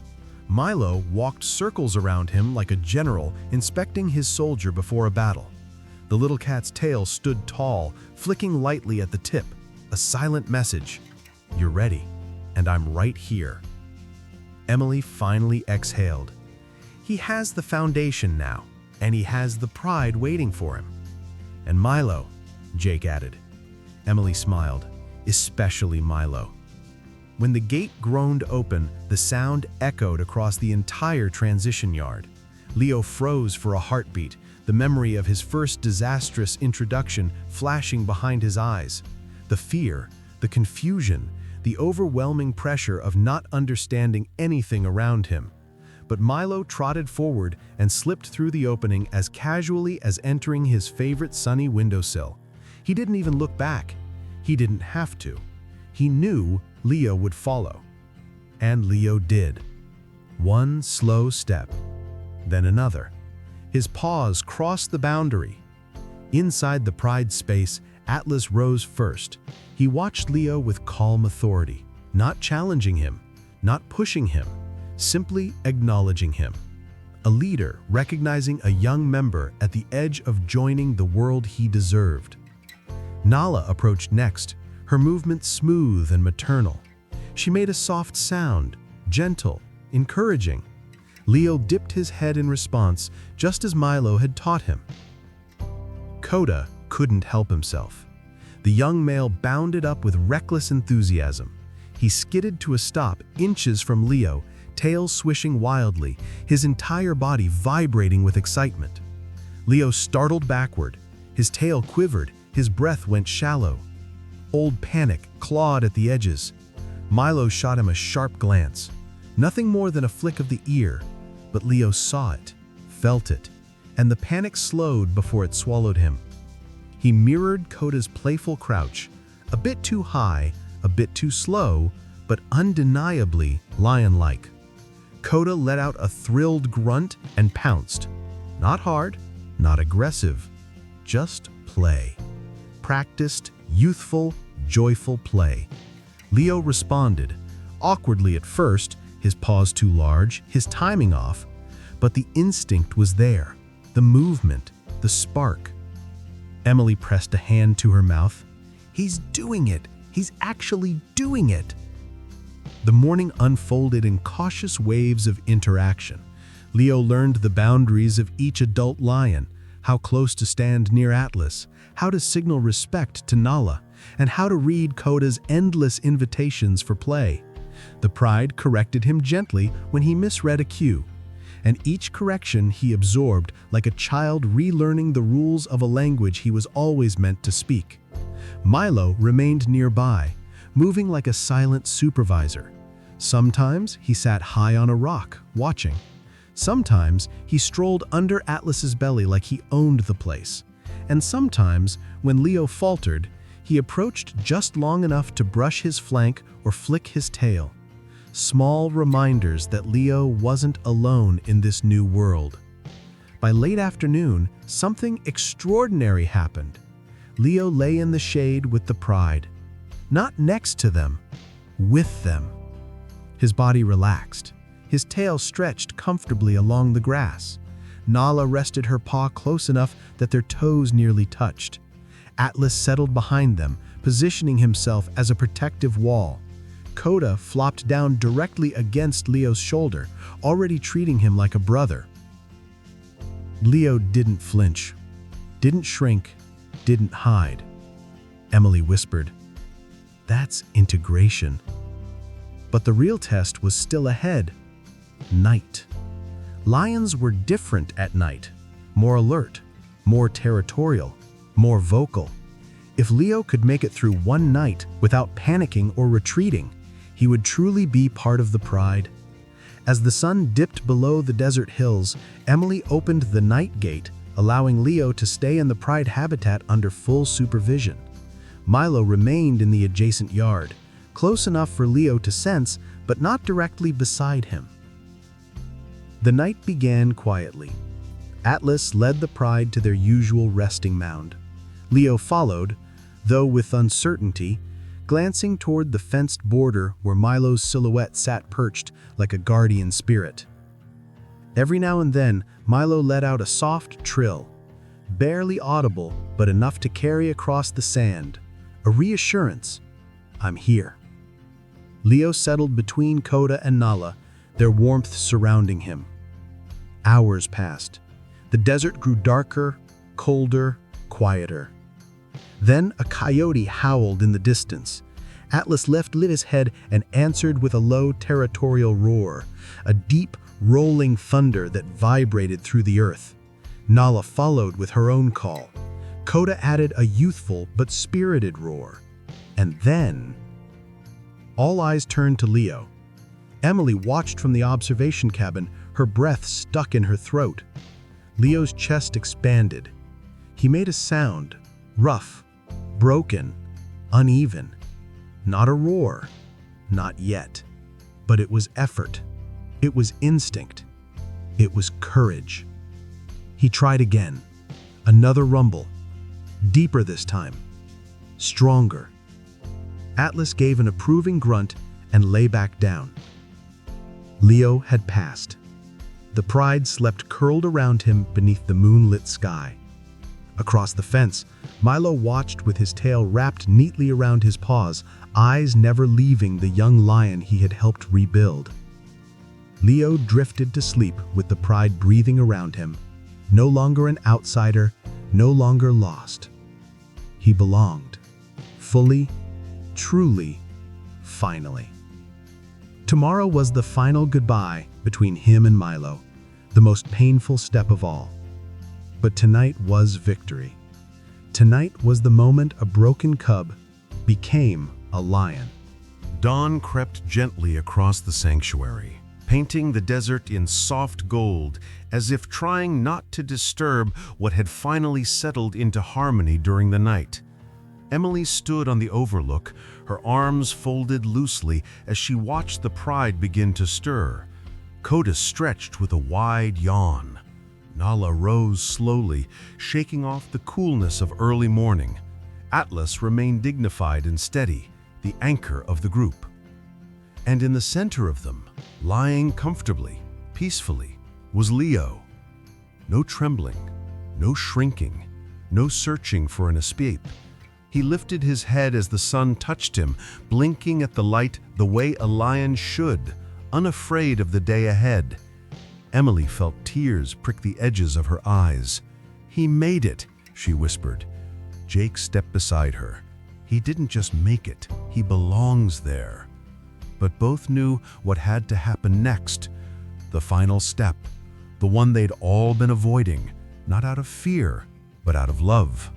Milo walked circles around him like a general inspecting his soldier before a battle. The little cat's tail stood tall, flicking lightly at the tip, a silent message: "You're ready, and I'm right here." Emily finally exhaled. He has the foundation now, and he has the pride waiting for him. "And Milo," Jake added. Emily smiled, especially Milo. When the gate groaned open, the sound echoed across the entire transition yard. Leo froze for a heartbeat, the memory of his first disastrous introduction flashing behind his eyes. The fear, the confusion, the overwhelming pressure of not understanding anything around him. But Milo trotted forward and slipped through the opening as casually as entering his favorite sunny windowsill. He didn't even look back. He didn't have to. He knew Leo would follow. And Leo did. One slow step, then another. His paws crossed the boundary. Inside the pride space, Atlas rose first. He watched Leo with calm authority, not challenging him, not pushing him, simply acknowledging him. A leader recognizing a young member at the edge of joining the world he deserved. Nala approached next, her movement smooth and maternal. She made a soft sound, gentle, encouraging. Leo dipped his head in response, just as Milo had taught him. Coda couldn't help himself. The young male bounded up with reckless enthusiasm. He skidded to a stop inches from Leo, tail swishing wildly, his entire body vibrating with excitement. Leo startled backward. His tail quivered, his breath went shallow. Old panic clawed at the edges. Milo shot him a sharp glance. Nothing more than a flick of the ear, but Leo saw it, felt it, and the panic slowed before it swallowed him. He mirrored Coda's playful crouch, a bit too high, a bit too slow, but undeniably lion-like. Coda let out a thrilled grunt and pounced. Not hard, not aggressive, just play. Practiced, youthful, joyful play. Leo responded, awkwardly at first, his paws too large, his timing off, but the instinct was there, the movement, the spark. Emily pressed a hand to her mouth. He's doing it! He's actually doing it! The morning unfolded in cautious waves of interaction. Leo learned the boundaries of each adult lion, how close to stand near Atlas, how to signal respect to Nala, and how to read Coda's endless invitations for play. The pride corrected him gently when he misread a cue, and each correction he absorbed like a child relearning the rules of a language he was always meant to speak. Milo remained nearby, moving like a silent supervisor. Sometimes he sat high on a rock, watching. Sometimes he strolled under Atlas's belly like he owned the place. And sometimes, when Leo faltered, he approached just long enough to brush his flank or flick his tail. Small reminders that Leo wasn't alone in this new world. By late afternoon, something extraordinary happened. Leo lay in the shade with the pride. Not next to them, with them. His body relaxed. His tail stretched comfortably along the grass. Nala rested her paw close enough that their toes nearly touched. Atlas settled behind them, positioning himself as a protective wall. Coda flopped down directly against Leo's shoulder, already treating him like a brother. Leo didn't flinch, didn't shrink, didn't hide. Emily whispered, "That's integration." But the real test was still ahead. Night. Lions were different at night, more alert, more territorial, more vocal. If Leo could make it through one night without panicking or retreating, he would truly be part of the pride. As the sun dipped below the desert hills, Emily opened the night gate, allowing Leo to stay in the pride habitat under full supervision. Milo remained in the adjacent yard, close enough for Leo to sense, but not directly beside him. The night began quietly. Atlas led the pride to their usual resting mound. Leo followed, though with uncertainty, glancing toward the fenced border where Milo's silhouette sat perched like a guardian spirit. Every now and then, Milo let out a soft trill, barely audible but enough to carry across the sand, a reassurance, "I'm here." Leo settled between Coda and Nala, their warmth surrounding him. Hours passed. The desert grew darker, colder, quieter. Then a coyote howled in the distance. Atlas lifted his head and answered with a low territorial roar, a deep, rolling thunder that vibrated through the earth. Nala followed with her own call. Coda added a youthful but spirited roar. And then, all eyes turned to Leo. Emily watched from the observation cabin, her breath stuck in her throat. Leo's chest expanded. He made a sound, rough, broken, uneven. Not a roar, not yet. But it was effort. It was instinct. It was courage. He tried again. Another rumble. Deeper this time. stronger. Atlas gave an approving grunt and lay back down. Leo had passed. The pride slept curled around him beneath the moonlit sky. Across the fence, Milo watched with his tail wrapped neatly around his paws, eyes never leaving the young lion he had helped rebuild. Leo drifted to sleep with the pride breathing around him, no longer an outsider, no longer lost. He belonged, fully, truly, finally. Tomorrow was the final goodbye between him and Milo, the most painful step of all. But tonight was victory. Tonight was the moment a broken cub became a lion. Dawn crept gently across the sanctuary, painting the desert in soft gold, as if trying not to disturb what had finally settled into harmony during the night. Emily stood on the overlook, her arms folded loosely as she watched the pride begin to stir. Coda stretched with a wide yawn. Nala rose slowly, shaking off the coolness of early morning. Atlas remained dignified and steady, the anchor of the group. And in the center of them, lying comfortably, peacefully, was Leo. No trembling, no shrinking, no searching for an escape. He lifted his head as the sun touched him, blinking at the light the way a lion should, unafraid of the day ahead. Emily felt tears prick the edges of her eyes. "He made it," she whispered. Jake stepped beside her. "He didn't just make it, he belongs there." But both knew what had to happen next. The final step, the one they'd all been avoiding, not out of fear, but out of love.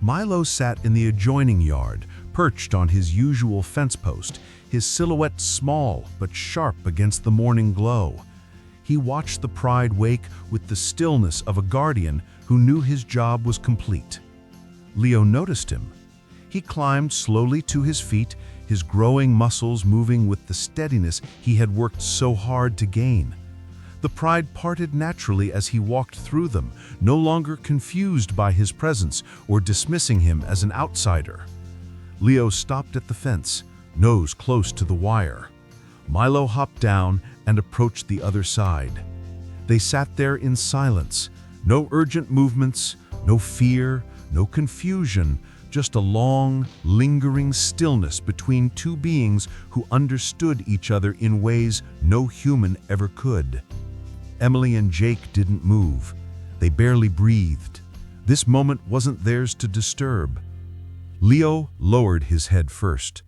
Milo sat in the adjoining yard, perched on his usual fence post, his silhouette small but sharp against the morning glow. He watched the pride wake with the stillness of a guardian who knew his job was complete. Leo noticed him. He climbed slowly to his feet, his growing muscles moving with the steadiness he had worked so hard to gain. The pride parted naturally as he walked through them, no longer confused by his presence or dismissing him as an outsider. Leo stopped at the fence, nose close to the wire. Milo hopped down and approached the other side. They sat there in silence, no urgent movements, no fear, no confusion, just a long, lingering stillness between two beings who understood each other in ways no human ever could. Emily and Jake didn't move. They barely breathed. This moment wasn't theirs to disturb. Leo lowered his head first.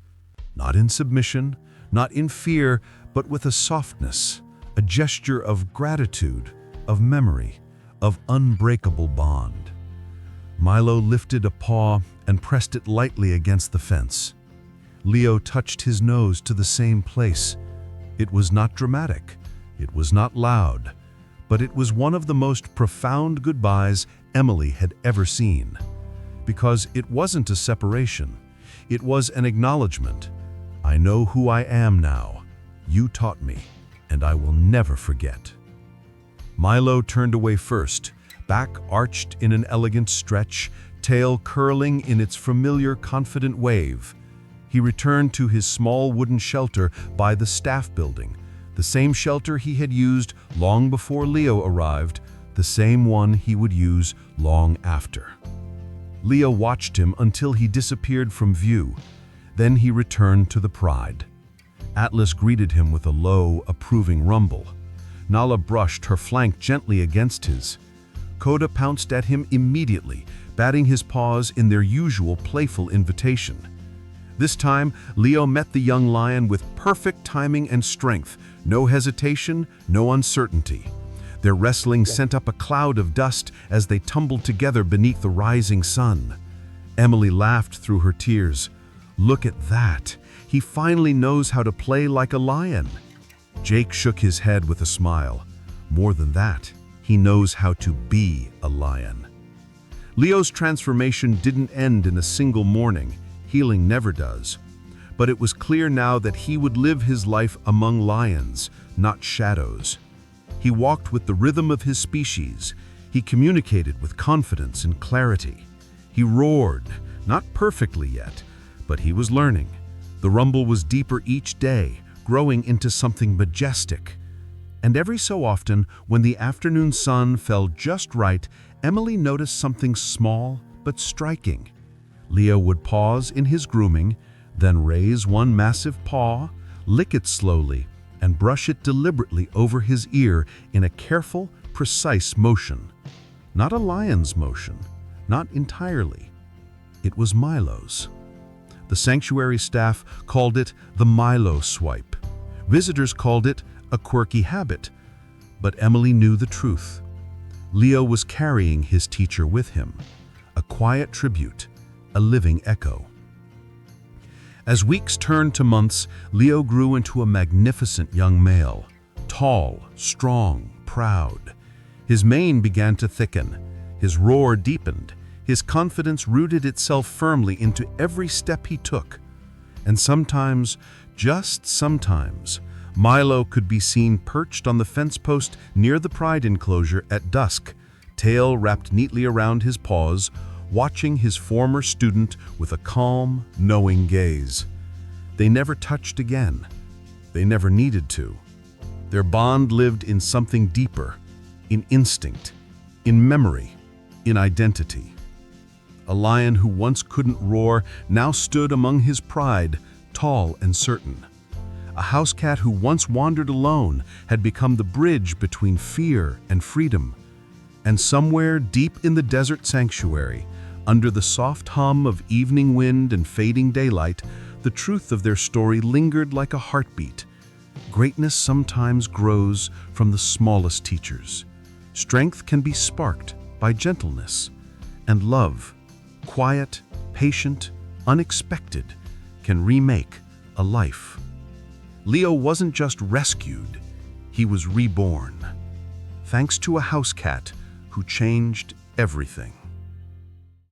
Not in submission, not in fear, but with a softness, a gesture of gratitude, of memory, of unbreakable bond. Milo lifted a paw and pressed it lightly against the fence. Leo touched his nose to the same place. It was not dramatic. It was not loud. But it was one of the most profound goodbyes Emily had ever seen. Because it wasn't a separation. It was an acknowledgement. I know who I am now. You taught me, and I will never forget. Milo turned away first, back arched in an elegant stretch, tail curling in its familiar, confident wave. He returned to his small wooden shelter by the staff building, the same shelter he had used long before Leo arrived, the same one he would use long after. Leo watched him until he disappeared from view. Then he returned to the pride. Atlas greeted him with a low, approving rumble. Nala brushed her flank gently against his. Coda pounced at him immediately, batting his paws in their usual playful invitation. This time, Leo met the young lion with perfect timing and strength, no hesitation, no uncertainty. Their wrestling sent up a cloud of dust as they tumbled together beneath the rising sun. Emily laughed through her tears. "Look at that! He finally knows how to play like a lion." Jake shook his head with a smile. More than that, he knows how to be a lion. Leo's transformation didn't end in a single morning. Healing never does. But it was clear now that he would live his life among lions, not shadows. He walked with the rhythm of his species. He communicated with confidence and clarity. He roared, Not perfectly yet, but he was learning. The rumble was deeper each day, growing into something majestic. And every so often, when the afternoon sun fell just right, Emily noticed something small but striking. Leo would pause in his grooming, then raise one massive paw, lick it slowly, and brush it deliberately over his ear in a careful, precise motion. Not a lion's motion, not entirely. It was Milo's. The sanctuary staff called it the Milo swipe. Visitors called it a quirky habit. But Emily knew the truth. Leo was carrying his teacher with him, a quiet tribute, a living echo. As weeks turned to months, Leo grew into a magnificent young male, tall, strong, proud. His mane began to thicken, his roar deepened, his confidence rooted itself firmly into every step he took. And sometimes, just sometimes, Milo could be seen perched on the fence post near the pride enclosure at dusk, tail wrapped neatly around his paws, watching his former student with a calm, knowing gaze. They never touched again. They never needed to. Their bond lived in something deeper, in instinct, in memory, in identity. A lion who once couldn't roar now stood among his pride, tall and certain. A house cat who once wandered alone had become the bridge between fear and freedom. And somewhere deep in the desert sanctuary, under the soft hum of evening wind and fading daylight, the truth of their story lingered like a heartbeat. Greatness sometimes grows from the smallest teachers. Strength can be sparked by gentleness. And love, quiet, patient, unexpected, can remake a life. Leo wasn't just rescued, he was reborn. Thanks to a house cat who changed everything.